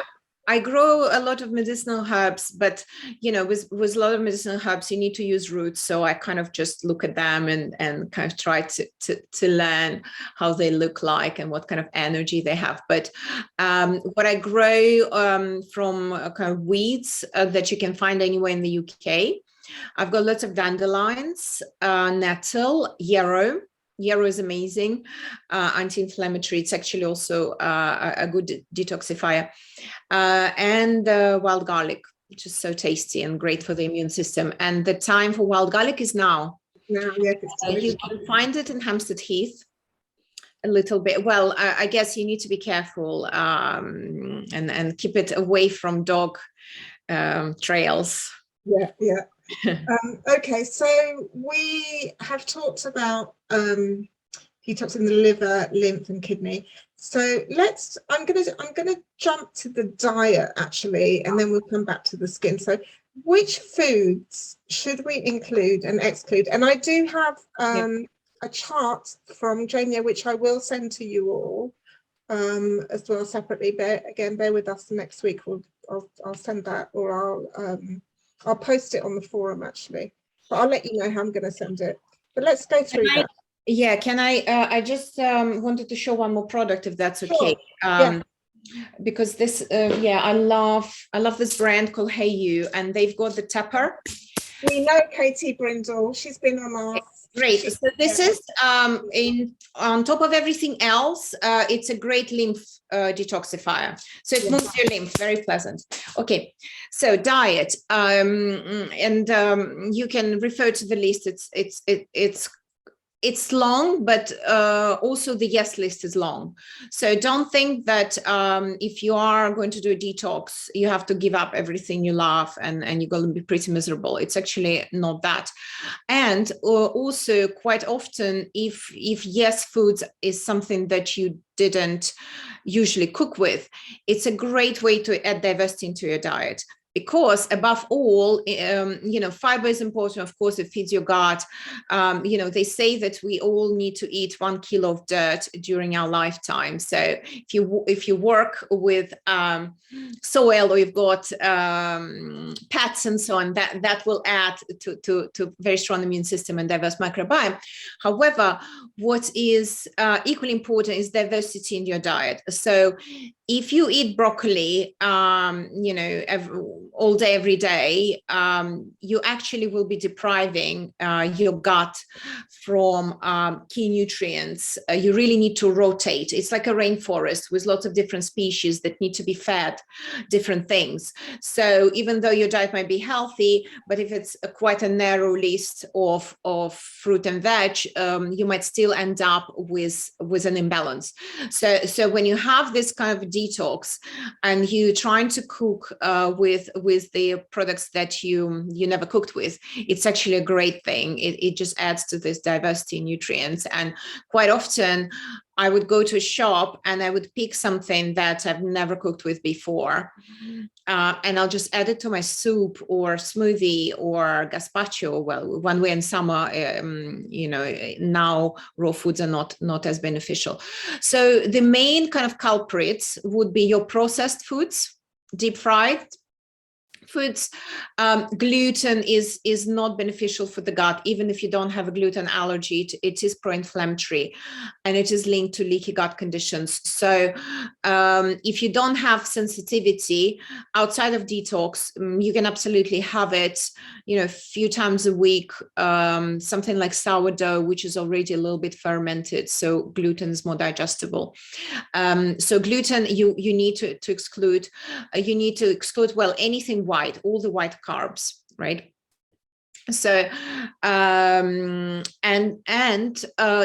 I grow a lot of medicinal herbs, but with a lot of medicinal herbs, you need to use roots. So I kind of just look at them and kind of try to learn how they look like and what kind of energy they have. But what I grow from kind of weeds that you can find anywhere in the UK, I've got lots of dandelions, nettle, yarrow. Yarrow is amazing, anti-inflammatory. It's actually also a good detoxifier. And wild garlic, which is so tasty and great for the immune system. And the time for wild garlic is now. Yeah, you can find it in Hampstead Heath a little bit. Well, I guess you need to be careful and keep it away from dog trails. Yeah. Okay, so we have talked about detoxing the liver, lymph, and kidney. So I'm gonna jump to the diet actually, and then we'll come back to the skin. So which foods should we include and exclude? And I do have a chart from Jania, which I will send to you all as well separately. Bear with us next week. I'll send that, or I'll post it on the forum actually, but I'll let you know how I'm going to send it. But let's go through that. Yeah, can I just wanted to show one more product, if that's okay. Sure. Because this, I love this brand called Hey You, and they've got the Tupper. We know Katie Brindle. She's been on our. Great. So this is on top of everything else, it's a great lymph detoxifier. So it moves your lymph, very pleasant. Okay, so diet, and you can refer to the list. It's long, but also the yes list is long. So don't think that if you are going to do a detox, you have to give up everything you love and you're going to be pretty miserable. It's actually not that. And also quite often, if yes foods is something that you didn't usually cook with, it's a great way to add diversity into your diet. Because above all, fiber is important. Of course, it feeds your gut. They say that we all need to eat 1 kilo of dirt during our lifetime. So if you work with soil, or you've got pets and so on, that will add to very strong immune system and diverse microbiome. However, what is equally important is diversity in your diet. So if you eat broccoli, all day, every day, you actually will be depriving your gut from key nutrients. You really need to rotate. It's like a rainforest with lots of different species that need to be fed different things. So even though your diet might be healthy, but if it's quite a narrow list of fruit and veg, you might still end up with an imbalance. So when you have this kind of detox and you're trying to cook with the products that you never cooked with, it's actually a great thing. It just adds to this diversity in nutrients. And quite often I would go to a shop and I would pick something that I've never cooked with before. And I'll just add it to my soup or smoothie or gazpacho. Well, when we're in summer, now raw foods are not as beneficial. So the main kind of culprits would be your processed foods, deep fried foods. Gluten is not beneficial for the gut, even if you don't have a gluten allergy. It is pro-inflammatory, and it is linked to leaky gut conditions. So if you don't have sensitivity outside of detox, you can absolutely have it, a few times a week. Something like sourdough, which is already a little bit fermented, so gluten is more digestible. So gluten, you need to exclude. You need to exclude, well, anything white, all the white carbs, right? So and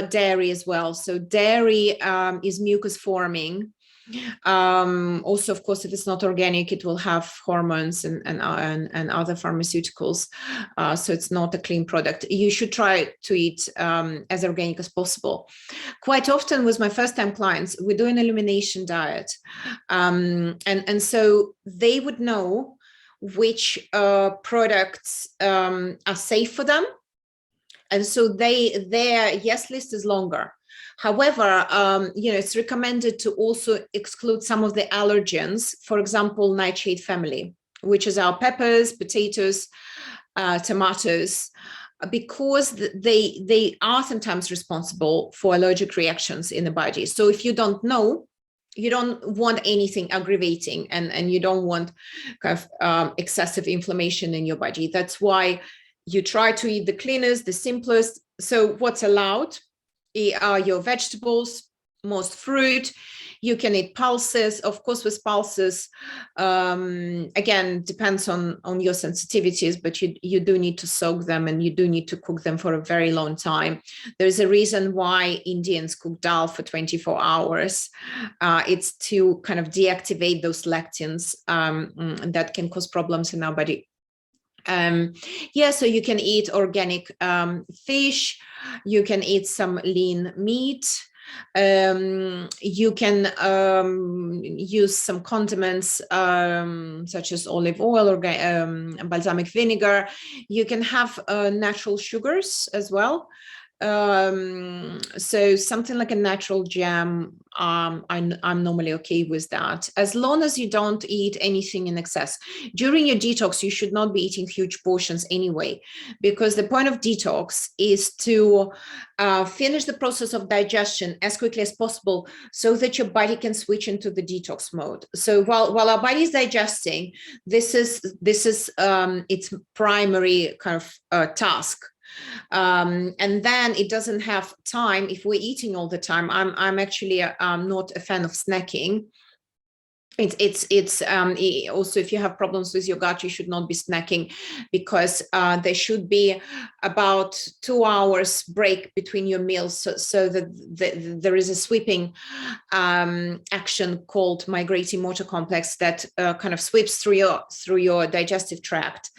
dairy as well. So dairy is mucus forming. Also, of course, if it's not organic, it will have hormones and other pharmaceuticals. So it's not a clean product. You should try to eat as organic as possible. Quite often with my first-time clients, we do an elimination diet. And so they would know which products are safe for them. And so their yes list is longer. However, it's recommended to also exclude some of the allergens, for example, nightshade family, which is our peppers, potatoes, tomatoes, because they are sometimes responsible for allergic reactions in the body. So if you don't know, you don't want anything aggravating, and you don't want kind of excessive inflammation in your body. That's why you try to eat the cleanest, the simplest. So what's allowed are your vegetables, most fruit. You can eat pulses. Of course, with pulses, again, depends on your sensitivities, but you do need to soak them, and you do need to cook them for a very long time. There's a reason why Indians cook dal for 24 hours. It's to kind of deactivate those lectins that can cause problems in our body. So you can eat organic fish, you can eat some lean meat, you can use some condiments such as olive oil or balsamic vinegar. You can have natural sugars as well. So something like a natural jam, I'm normally okay with that, as long as you don't eat anything in excess. During your detox, you should not be eating huge portions anyway, because the point of detox is to finish the process of digestion as quickly as possible so that your body can switch into the detox mode. So while our body is digesting, this is its primary kind of task. And then it doesn't have time. If we're eating all the time, I'm actually not a fan of snacking. It's also, if you have problems with your gut, you should not be snacking, because there should be about 2 hours break between your meals, so that there is a sweeping action called migrating motor complex that kind of sweeps through your digestive tract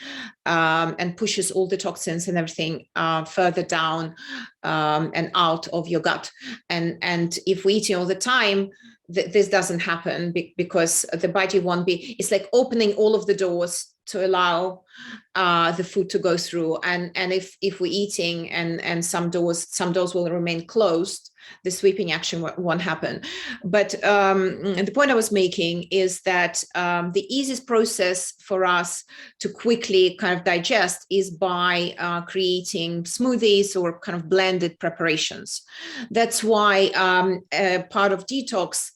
and pushes all the toxins and everything further down and out of your gut. And if we're eating all the time, this doesn't happen, because the body won't be, it's like opening all of the doors to allow the food to go through. And if we're eating and some doors will remain closed, the sweeping action won't happen. But the point I was making is that the easiest process for us to quickly kind of digest is by creating smoothies or kind of blended preparations. That's why part of detox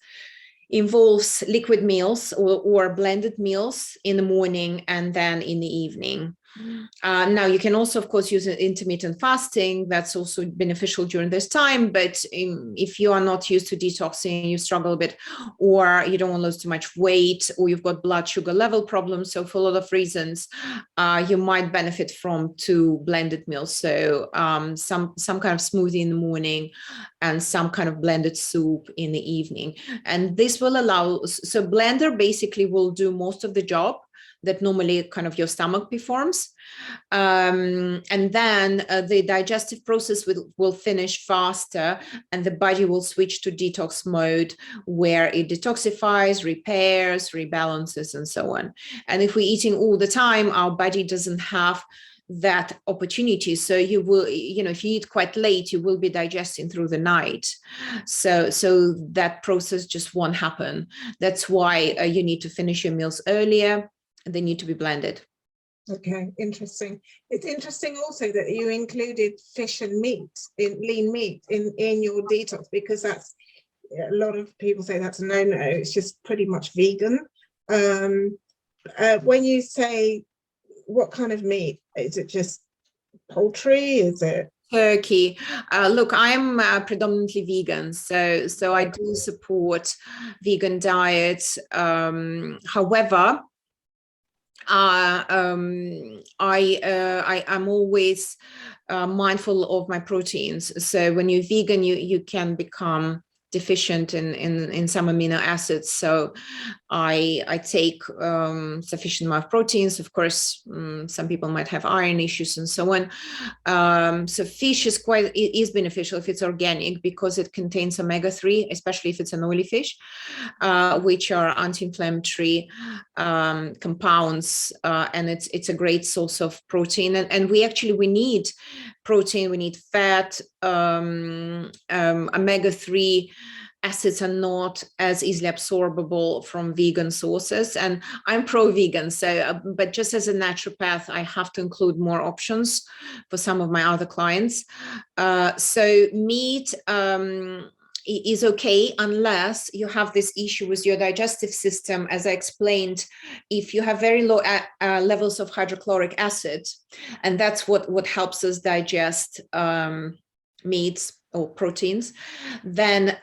involves liquid meals or blended meals in the morning and then in the evening. Now, you can also, of course, use intermittent fasting. That's also beneficial during this time. But if you are not used to detoxing, you struggle a bit, or you don't want to lose too much weight, or you've got blood sugar level problems. So for a lot of reasons, you might benefit from 2 blended meals. So some kind of smoothie in the morning and some kind of blended soup in the evening. And this will allow, so blender basically will do most of the job that normally kind of your stomach performs. And then the digestive process will finish faster, and the body will switch to detox mode, where it detoxifies, repairs, rebalances, and so on. And if we're eating all the time, our body doesn't have that opportunity. So you will, if you eat quite late, you will be digesting through the night. So that process just won't happen. That's why you need to finish your meals earlier. They need to be blended. Okay, interesting. It's interesting also that you included fish and meat, lean meat in your detox, because that's, a lot of people say that's a no-no. It's just pretty much vegan. When you say, what kind of meat? Is it just poultry? Is it turkey? Look, I'm predominantly vegan, so I do support vegan diets. However, I'm always mindful of my proteins. So when you're vegan, you can become deficient in some amino acids. So I take sufficient amount of proteins. Of course, some people might have iron issues and so on. So fish is beneficial if it's organic, because it contains omega-3, especially if it's an oily fish, which are anti-inflammatory compounds, and it's a great source of protein. And we need protein, we need fat. Omega-3 acids are not as easily absorbable from vegan sources, and I'm pro-vegan, so but just as a naturopath, I have to include more options for some of my other clients. So meat is okay, unless you have this issue with your digestive system. As I explained, if you have very low levels of hydrochloric acid, and that's what helps us digest meats or proteins, then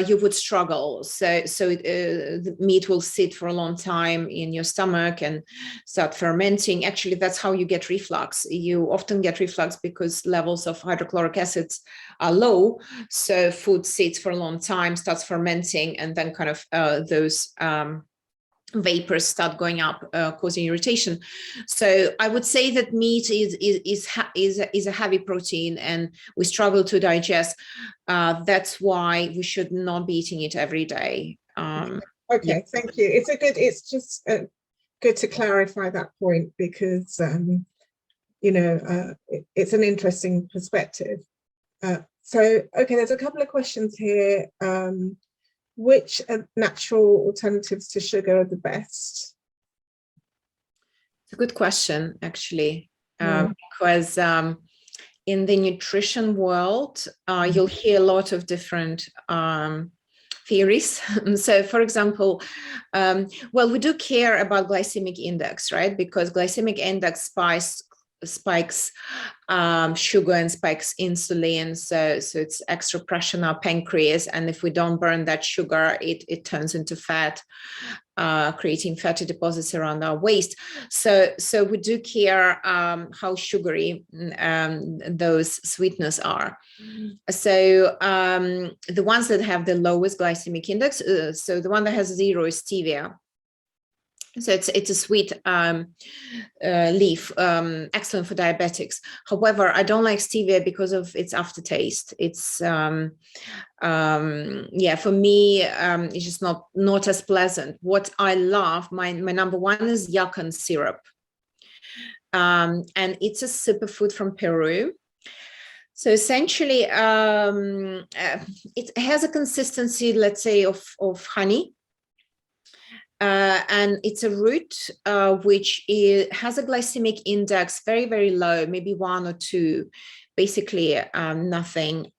you would struggle. So the meat will sit for a long time in your stomach and start fermenting. Actually, that's how you get reflux. You often get reflux because levels of hydrochloric acids are low. So food sits for a long time, starts fermenting, and then kind of those vapors start going up, causing irritation. So I would say that meat is a heavy protein, and we struggle to digest. That's why we should not be eating it every day. Okay, yeah. Thank you. It's just good to clarify that point, because it's an interesting perspective. So okay, there's a couple of questions here. Which natural alternatives to sugar are the best? It's a good question, actually, because in the nutrition world, you'll hear a lot of different theories. So, for example, well, we do care about glycemic index, right? Because glycemic index spikes sugar and spikes insulin, so it's extra pressure on our pancreas, and if we don't burn that sugar, it turns into fat, creating fatty deposits around our waist. So we do care how sugary those sweeteners are. So the ones that have the lowest glycemic index, so the one that has 0 is stevia. So it's a sweet leaf, excellent for diabetics. However, I don't like stevia because of its aftertaste. It's for me, it's just not as pleasant. What I love, my number one is yakan syrup, and it's a superfood from Peru. So essentially, it has a consistency, let's say, of honey. And it's a root which has a glycemic index very, very low, maybe 1 or 2, basically nothing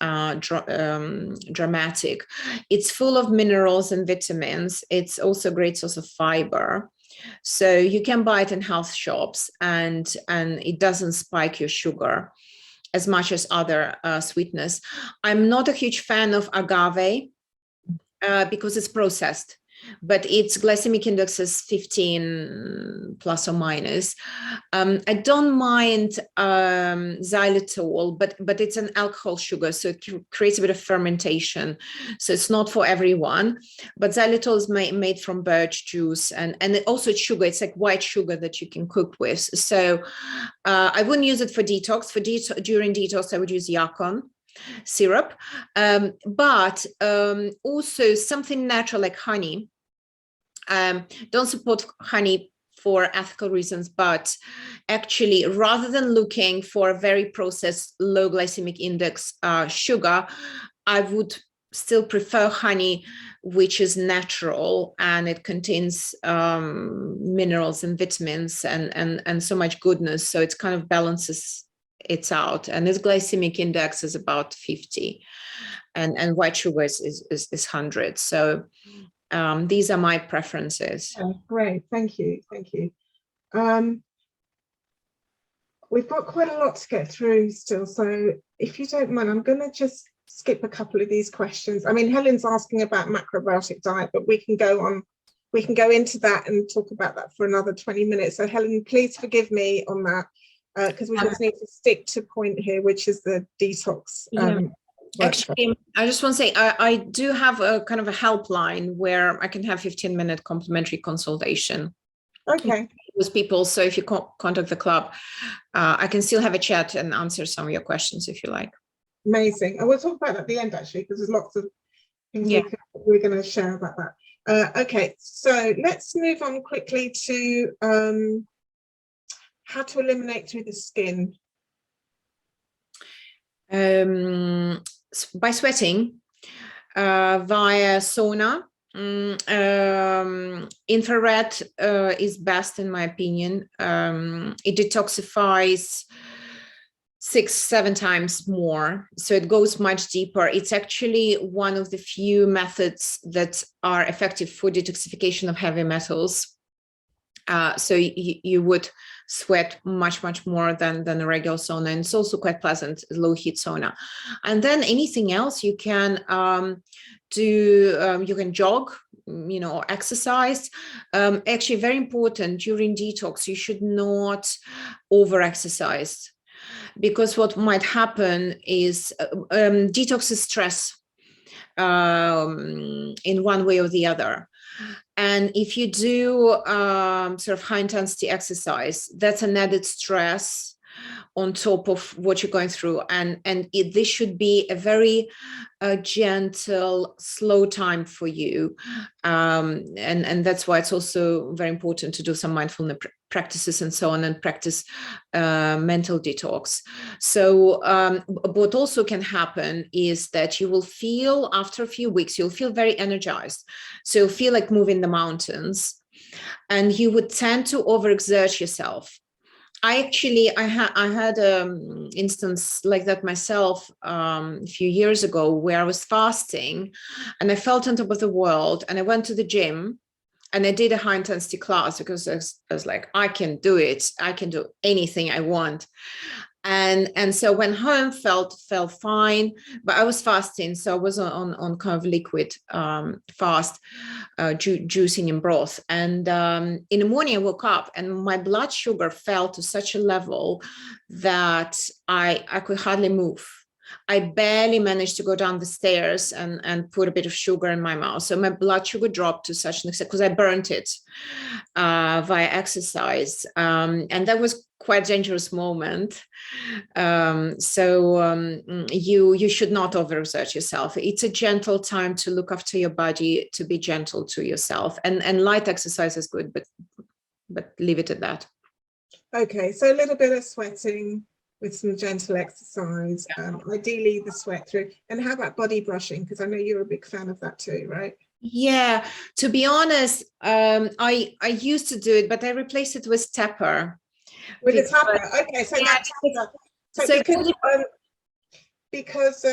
dramatic. It's full of minerals and vitamins. It's also a great source of fiber. So you can buy it in health shops, and it doesn't spike your sugar as much as other sweeteners. I'm not a huge fan of agave because it's processed, but its glycemic index is 15 plus or minus. I don't mind xylitol, but it's an alcohol sugar, so it creates a bit of fermentation. So it's not for everyone. But xylitol is made from birch juice, and also it's sugar. It's like white sugar that you can cook with. So I wouldn't use it for detox. During detox, I would use yacon syrup, but also something natural like honey. Don't support honey for ethical reasons, but actually, rather than looking for a very processed low glycemic index sugar, I would still prefer honey, which is natural, and it contains minerals and vitamins and so much goodness. So it kind of balances it out, and its glycemic index is about 50, and white sugar is 100. So these are my preferences. Oh, great, thank you. We've got quite a lot to get through still, so if you don't mind, I'm going to just skip a couple of these questions. I mean, Helen's asking about macrobiotic diet, but we can go into that and talk about that for another 20 minutes. So Helen, please forgive me on that, because we just need to stick to point here, which is the detox. Actually, I just want to say I do have a kind of a helpline where I can have 15-minute complimentary consultation. Okay. With people. So if you contact the club, I can still have a chat and answer some of your questions if you like. Amazing. And we'll talk about that at the end, actually, because there's lots of things we're going to share about that. Okay, so let's move on quickly to how to eliminate through the skin. By sweating, via sauna. Infrared is best in my opinion. It detoxifies 6-7 times more, so it goes much deeper. It's actually one of the few methods that are effective for detoxification of heavy metals. So you would sweat much more than a regular sauna, and it's also quite pleasant, low heat sauna. And then anything else you can do, you can jog, or exercise. Actually, very important during detox, you should not over exercise, because what might happen is detox is stress in one way or the other. And if you do sort of high intensity exercise, that's an added stress on top of what you're going through. And this should be a very gentle, slow time for you. And that's why it's also very important to do some mindfulness practices and so on, and practice mental detox. So what also can happen is that you will feel, after a few weeks, you'll feel very energized. So you'll feel like moving the mountains, and you would tend to overexert yourself. I had an instance like that myself a few years ago, where I was fasting and I felt on top of the world, and I went to the gym and I did a high intensity class because I was like, I can do it. I can do anything I want. And so when home felt fine, but I was fasting. So I was on kind of liquid fast, juicing in broth. And in the morning I woke up and my blood sugar fell to such a level that I could hardly move. I barely managed to go down the stairs and put a bit of sugar in my mouth. So my blood sugar dropped to such an extent because I burnt it via exercise. And that was quite a dangerous moment. So you should not overexert yourself. It's a gentle time to look after your body, to be gentle to yourself. And light exercise is good, but leave it at that. Okay, so a little bit of sweating with some gentle exercise, ideally the sweat through. And how about body brushing? Because I know you're a big fan of that too, right? Yeah, to be honest, I used to do it, but I replaced it with Tepper. With the Because, tapper. Okay, so yeah, that tapper. So so because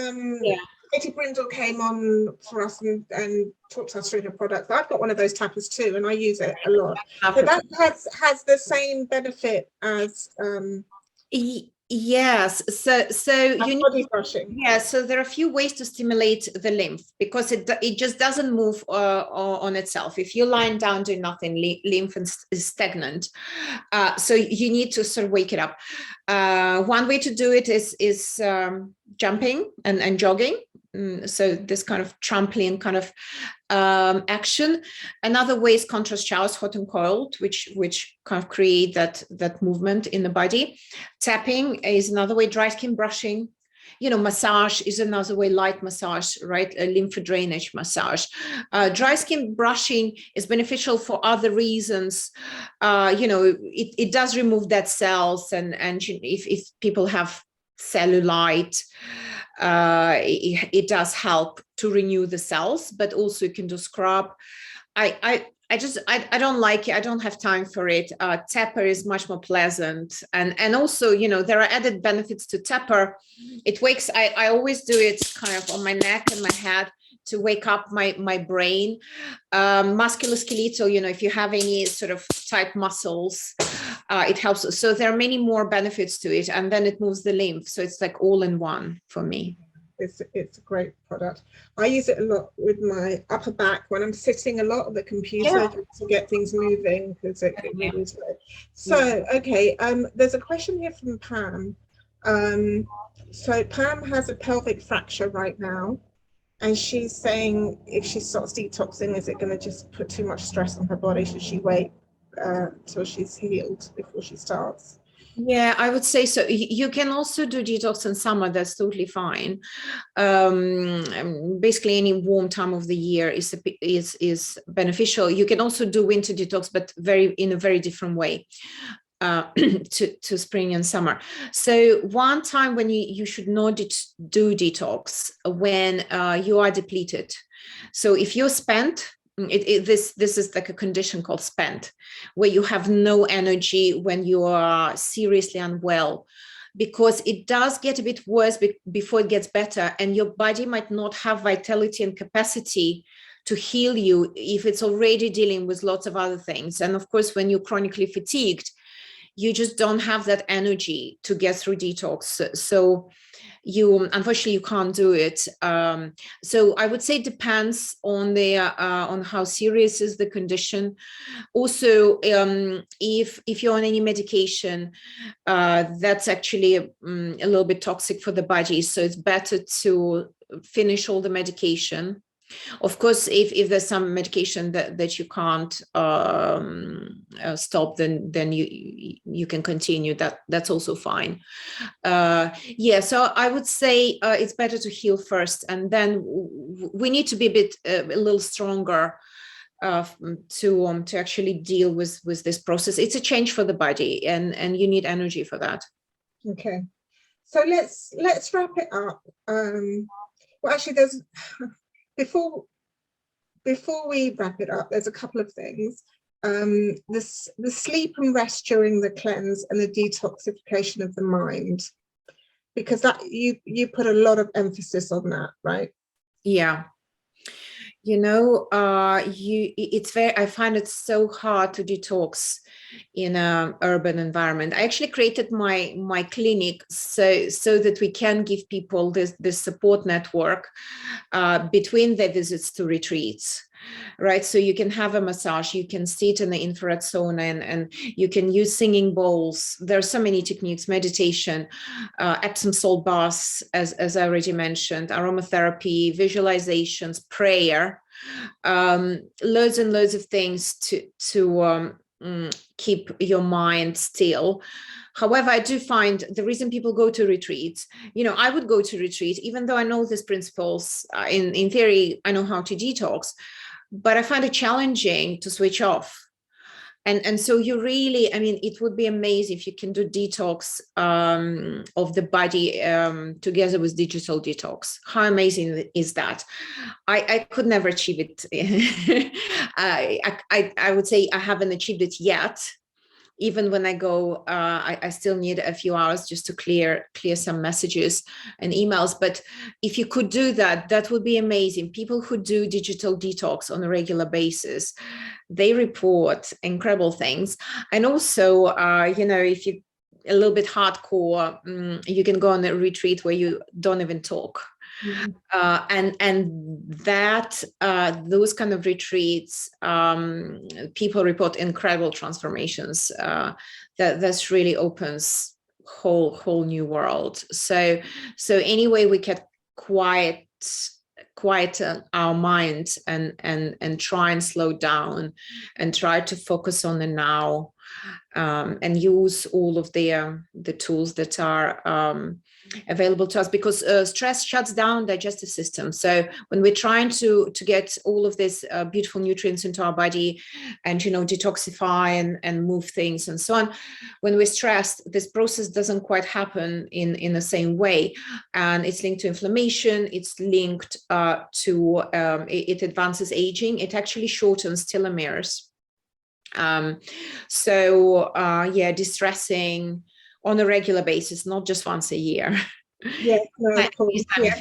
yeah, Katie Brindle came on for us and talked us through her products. I've got one of those tappers too, and I use it a lot. So that has the same benefit as yes. So you need, body brushing. yeah, so there are a few ways to stimulate the lymph because it just doesn't move on itself. If you're lying down doing nothing, lymph is stagnant. So you need to sort of wake it up. One way to do it is jumping and jogging. So this kind of trampoline kind of action. Another way is contrast showers, hot and cold, which kind of create that movement in the body. Tapping is another way. Dry skin brushing. Massage is another way, light massage, right? A lymph drainage massage. Dry skin brushing is beneficial for other reasons. It does remove dead cells, and if people have cellulite, it does help to renew the cells, but also you can do scrub. I don't like it. I don't have time for it. Tepper is much more pleasant. And also, there are added benefits to Tepper. It wakes, I always do it kind of on my neck and my head to wake up my brain. Musculoskeletal, if you have any sort of tight muscles, it helps. So there are many more benefits to it. And then it moves the lymph. So it's like all in one for me. It's a great product. I use it a lot with my upper back when I'm sitting a lot at the computer to get things moving, because it really is good. So, okay, there's a question here from Pam. So Pam has a pelvic fracture right now, and she's saying if she starts detoxing, is it going to just put too much stress on her body? Should she wait till she's healed before she starts? Yeah, I would say so. You can also do detox in summer. That's totally fine. Basically, any warm time of the year is beneficial. You can also do winter detox, but in a very different way to spring and summer. So one time when you should not do detox when you are depleted. So if you're spent, this is like a condition called spent, where you have no energy when you are seriously unwell, because it does get a bit worse before it gets better, and your body might not have vitality and capacity to heal you if it's already dealing with lots of other things. And of course, when you're chronically fatigued, you just don't have that energy to get through detox. So unfortunately you can't do it. So I would say it depends on on how serious is the condition. Also, if you're on any medication, that's actually a little bit toxic for the body. So it's better to finish all the medication. Of course, if there's some medication that you can't stop, then you can continue. That's also fine. Yeah, so I would say it's better to heal first, and then we need to be a little stronger to actually deal with this process. It's a change for the body, and you need energy for that. Okay, so let's wrap it up. Well, actually, there's before we wrap it up, there's a couple of things. The sleep and rest during the cleanse and the detoxification of the mind, because that you put a lot of emphasis on that, right? Yeah. I find it so hard to detox in an urban environment. I actually created my clinic so that we can give people this support network between their visits to retreats. Right, so you can have a massage, you can sit in the infrared sauna, and you can use singing bowls. There are so many techniques: meditation, Epsom salt baths, as I already mentioned, aromatherapy, visualizations, prayer, loads and loads of things to keep your mind still. However, I do find the reason people go to retreats, I would go to retreat, even though I know these principles, in theory, I know how to detox, but I find it challenging to switch off. And so you really, I mean, it would be amazing if you can do detox of the body together with digital detox. How amazing is that? I could never achieve it. I would say I haven't achieved it yet. Even when I go, I still need a few hours just to clear some messages and emails. But if you could do that, that would be amazing. People who do digital detox on a regular basis, they report incredible things. And also, if you a little bit hardcore, you can go on a retreat where you don't even talk. Mm-hmm. And that those kind of retreats, people report incredible transformations. That's really opens whole new world. So anyway, we can quiet our minds and try and slow down and try to focus on the now, and use all of the tools that are available to us, because stress shuts down digestive system. So when we're trying to get all of these beautiful nutrients into our body and detoxify and move things and so on, when we're stressed, this process doesn't quite happen in the same way, and it's linked to inflammation. It's linked to it advances aging. It actually shortens telomeres. Distressing on a regular basis, not just once a year. Yes, no, of course. Yeah,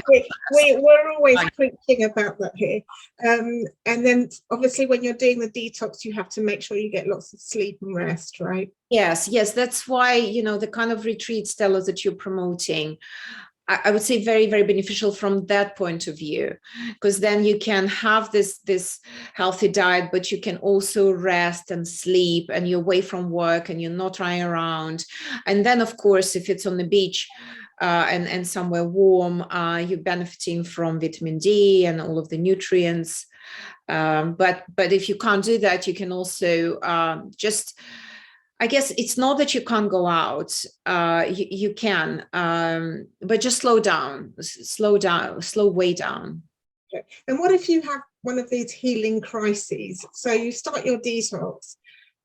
we're always preaching about that here. And then obviously when you're doing the detox, you have to make sure you get lots of sleep and rest, right? Yes, that's why, the kind of retreats, Stella, that you're promoting, I would say very, very beneficial from that point of view, because then you can have this healthy diet, but you can also rest and sleep, and you're away from work and you're not running around. And then, of course, if it's on the beach and somewhere warm, you're benefiting from vitamin D and all of the nutrients. But if you can't do that, you can also I guess it's not that you can't go out, you can, but just slow way down. Okay. And what if you have one of these healing crises? So you start your detox,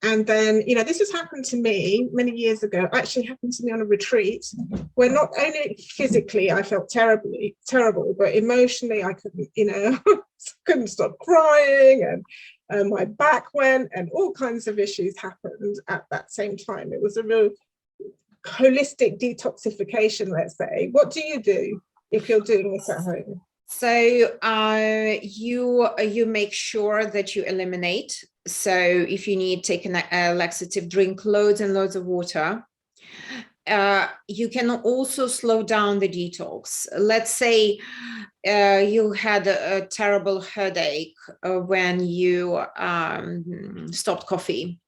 and then, this has happened to me many years ago. It actually happened to me on a retreat where not only physically I felt terrible, but emotionally I couldn't stop crying, and my back went, and all kinds of issues happened at that same time. It was a real holistic detoxification, let's say. What do you do if you're doing this at home? So you make sure that you eliminate. So if you need, take a laxative, drink loads and loads of water. You can also slow down the detox. Let's say you had a terrible headache when you stopped coffee,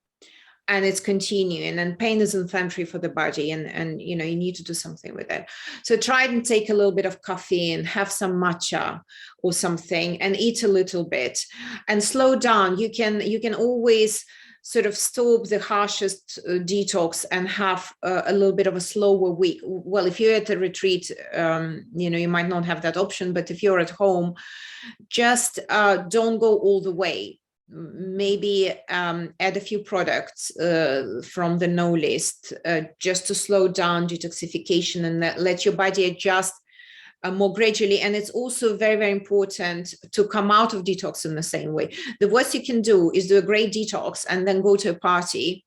and it's continuing, and pain is inflammatory for the body, and you need to do something with it. So try and take a little bit of coffee and have some matcha or something, and eat a little bit and slow down. You can always sort of stop the harshest detox and have a little bit of a slower week. Well, if you're at a retreat, you might not have that option, but if you're at home, just don't go all the way. Maybe add a few products from the no list, just to slow down detoxification and let your body adjust more gradually. And it's also very, very important to come out of detox in the same way. The worst you can do is do a great detox and then go to a party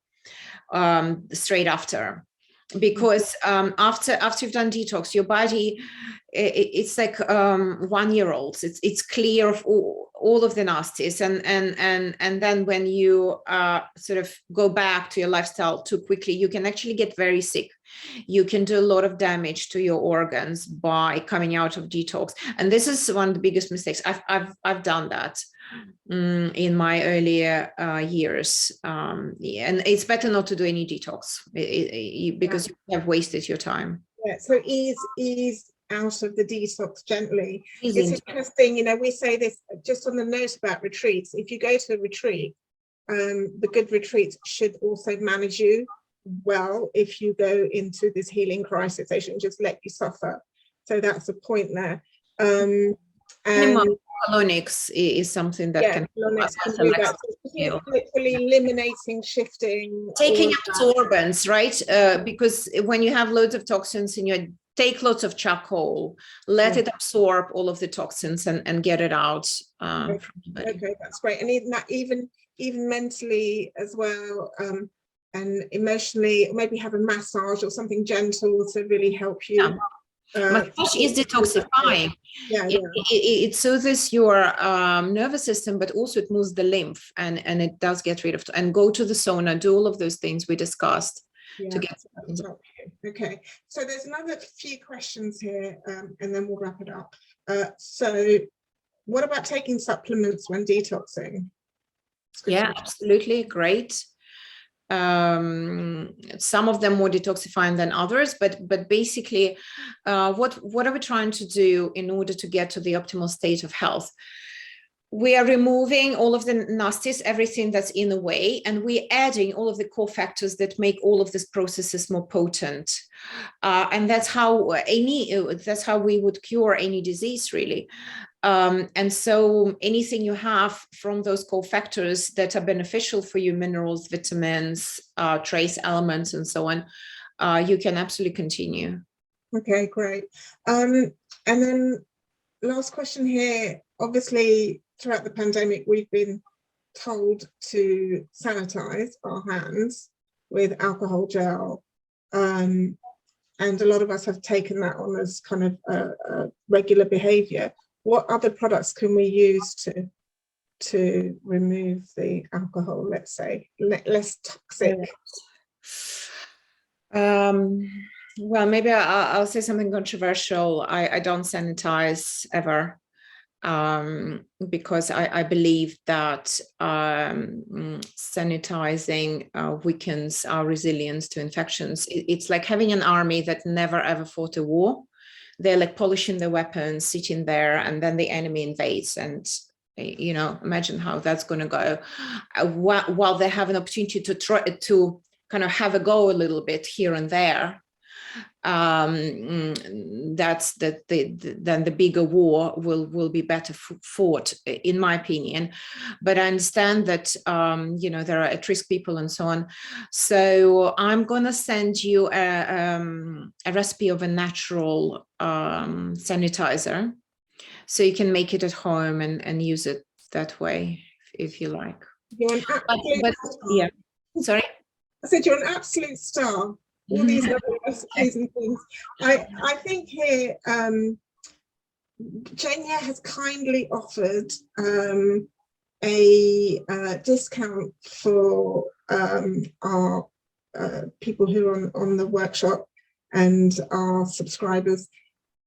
straight after, because after you've done detox, your body, it's like 1-year-olds. It's clear of all of the nasties, and then when you sort of go back to your lifestyle too quickly, you can actually get very sick. You can do a lot of damage to your organs by coming out of detox, and this is one of the biggest mistakes. I've done that in my earlier years, and it's better not to do any detox because you have wasted your time. Yeah, so ease out of the detox gently. It's interesting, we say this just on the note about retreats. If you go to a retreat, the good retreat should also manage you well. If you go into this healing crisis, they shouldn't just let you suffer. So that's a point there. And colonics is something that can colonics can do that. So literally eliminating, shifting, taking absorbance, right? Because when you have loads of toxins in your, take lots of charcoal, let it absorb all of the toxins and get it out from the body. Okay, that's great. And even mentally as well, and emotionally, maybe have a massage or something gentle to really help you. Massage is detoxifying. It soothes your nervous system, but also it moves the lymph, and it does get rid of, and go to the sauna, do all of those things we discussed to get. Okay, so there's another few questions here, and then we'll wrap it up. So what about taking supplements when detoxing? Yeah, absolutely, great. Some of them more detoxifying than others, but basically what are we trying to do in order to get to the optimal state of health? We are removing all of the nasties, everything that's in the way, and we're adding all of the core factors that make all of these processes more potent. And that's how we would cure any disease, really. And so anything you have from those core factors that are beneficial for you, minerals, vitamins, trace elements, and so on, you can absolutely continue. Okay, great. And then last question here, obviously throughout the pandemic, we've been told to sanitize our hands with alcohol gel. And a lot of us have taken that on as kind of a regular behavior. What other products can we use to remove the alcohol, let's say, less toxic? Well, maybe I'll say something controversial. I don't sanitize ever, because I believe that sanitizing weakens our resilience to infections. It's like having an army that never ever fought a war. They're like polishing their weapons, sitting there, and then the enemy invades. And, you know, imagine how that's going to go. While they have an opportunity to try to kind of have a go a little bit here and there, that's then the bigger war will be better fought, in my opinion. But I understand that you know, there are at-risk people and so on. So I'm gonna send you a recipe of a natural sanitizer, so you can make it at home and use it that way if you like. You're an absolute star. Yeah, sorry, I said you're an absolute star. All these lovely recipes and things. I think here, Jenya has kindly offered a discount for our people who are on the workshop and our subscribers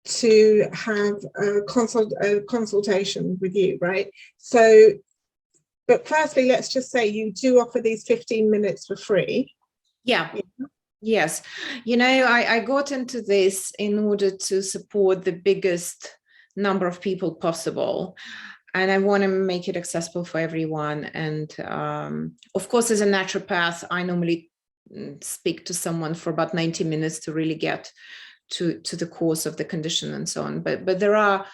to have a consultation with you, right? So, but firstly, let's just say you do offer these 15 minutes for free. Yeah. Yes, you know, I got into this in order to support the biggest number of people possible, and I want to make it accessible for everyone. And of course, as a naturopath, I normally speak to someone for about 90 minutes to really get to the cause of the condition and so on. But there are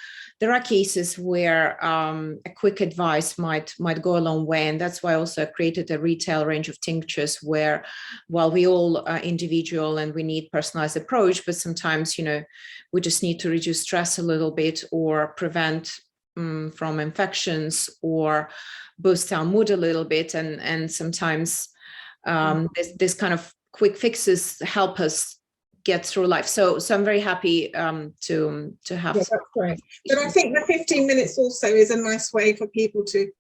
cases where a quick advice might go a long way, and that's why also I created a retail range of tinctures where, while we all are individual and we need personalized approach, but sometimes, you know, we just need to reduce stress a little bit, or prevent from infections, or boost our mood a little bit, and sometimes this kind of quick fixes help us get through life. So I'm very happy to have. Yeah, that's great. But I think the 15 minutes also is a nice way for people to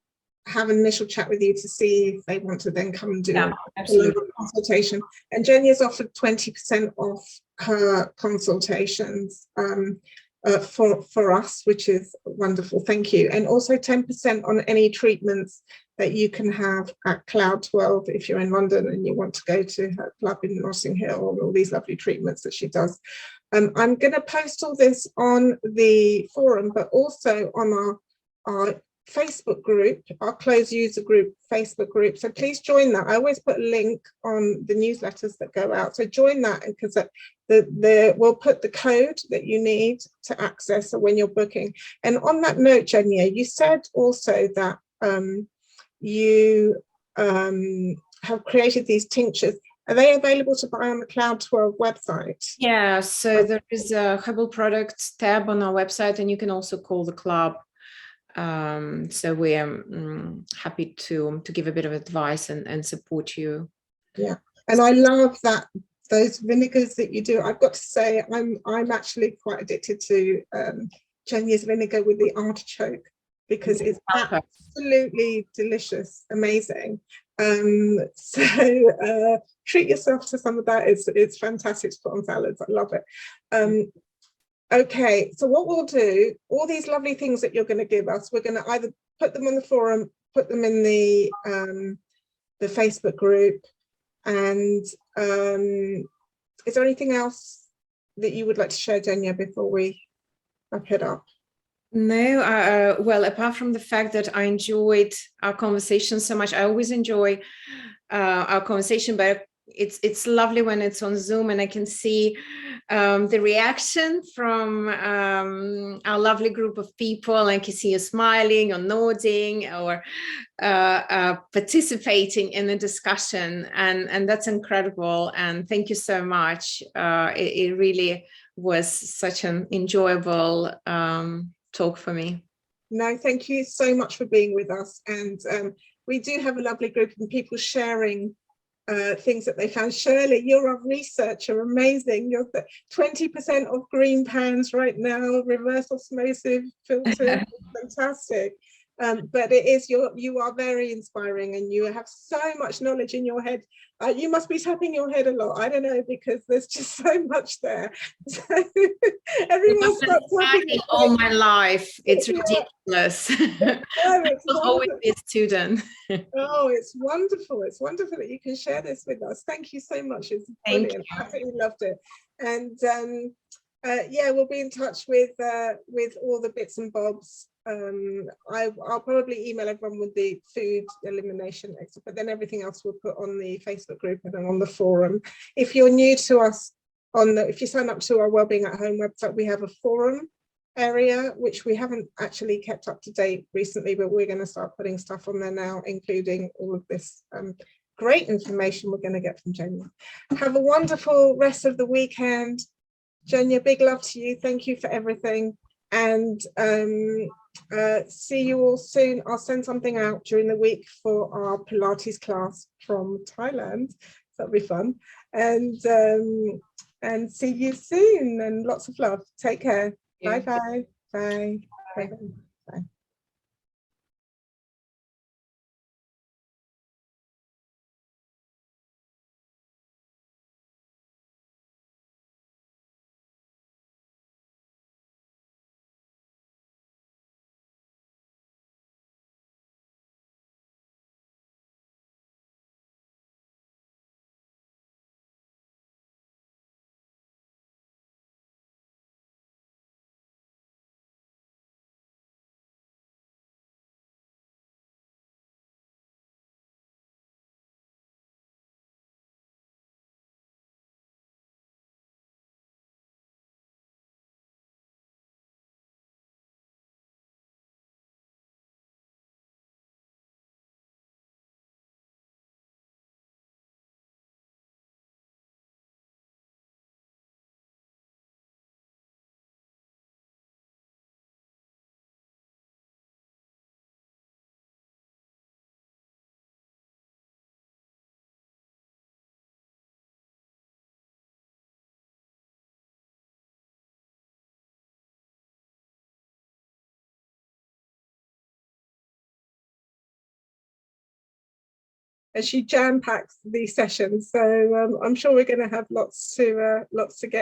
have an initial chat with you to see if they want to then come and do a local consultation. And Jenny has offered 20% off her consultations for us, which is wonderful. Thank you. And also 10% on any treatments that you can have at Cloud 12 if you're in London and you want to go to her club in Notting Hill, and all these lovely treatments that she does. I'm going to post all this on the forum, but also on our Facebook group, our closed user group Facebook group. So please join that. I always put a link on the newsletters that go out. So join that, because we'll put the code that you need to access when you're booking. And on that note, Jenya, you said also that you have created these tinctures. Are they available to buy on the Cloud 12 website? Yeah, so there is a herbal products tab on our website, and you can also call the club. So we are happy to give a bit of advice and support you. Yeah, and I love that, those vinegars that you do. I've got to say, I'm actually quite addicted to Jenya's vinegar with the artichoke, because it's absolutely delicious, amazing. So treat yourself to some of that. It's fantastic to put on salads. I love it. Okay, so what we'll do, all these lovely things that you're going to give us, we're going to either put them on the forum, put them in the Facebook group. And is there anything else that you would like to share, Jenya, before we wrap it up? No, well, apart from the fact that I enjoyed our conversation so much. I always enjoy our conversation, but it's lovely when it's on Zoom and I can see the reaction from our lovely group of people. I can see you smiling or nodding or participating in the discussion, and that's incredible. And thank you so much. It really was such an enjoyable talk for me. No, thank you so much for being with us. And we do have a lovely group of people sharing things that they found. Shirley, you're a researcher, amazing. You're 20% of green pans right now, reverse osmosis filter, fantastic. But it is, you are very inspiring, and you have so much knowledge in your head. You must be tapping your head a lot. I don't know, because there's just so much there. So everyone's got talking all my life. It's ridiculous. No, it's I'll always be a student. Oh, it's wonderful. It's wonderful that you can share this with us. Thank you so much. It's brilliant. I absolutely loved it. And yeah, we'll be in touch with all the bits and bobs. I'll probably email everyone with the food elimination extra, but then everything else we'll put on the Facebook group and then on the forum. If you're new to us, if you sign up to our Wellbeing at Home website, we have a forum area which we haven't actually kept up to date recently, but we're going to start putting stuff on there now, including all of this great information we're going to get from Jenya. Have a wonderful rest of the weekend. Jenya, big love to you. Thank you for everything, and see you all soon. I'll send something out during the week for our Pilates class from Thailand. That'll be fun. And see you soon, and lots of love. Take care. Bye bye. Bye. Bye. Bye. As she jam packs these sessions, so I'm sure we're going to have lots to get.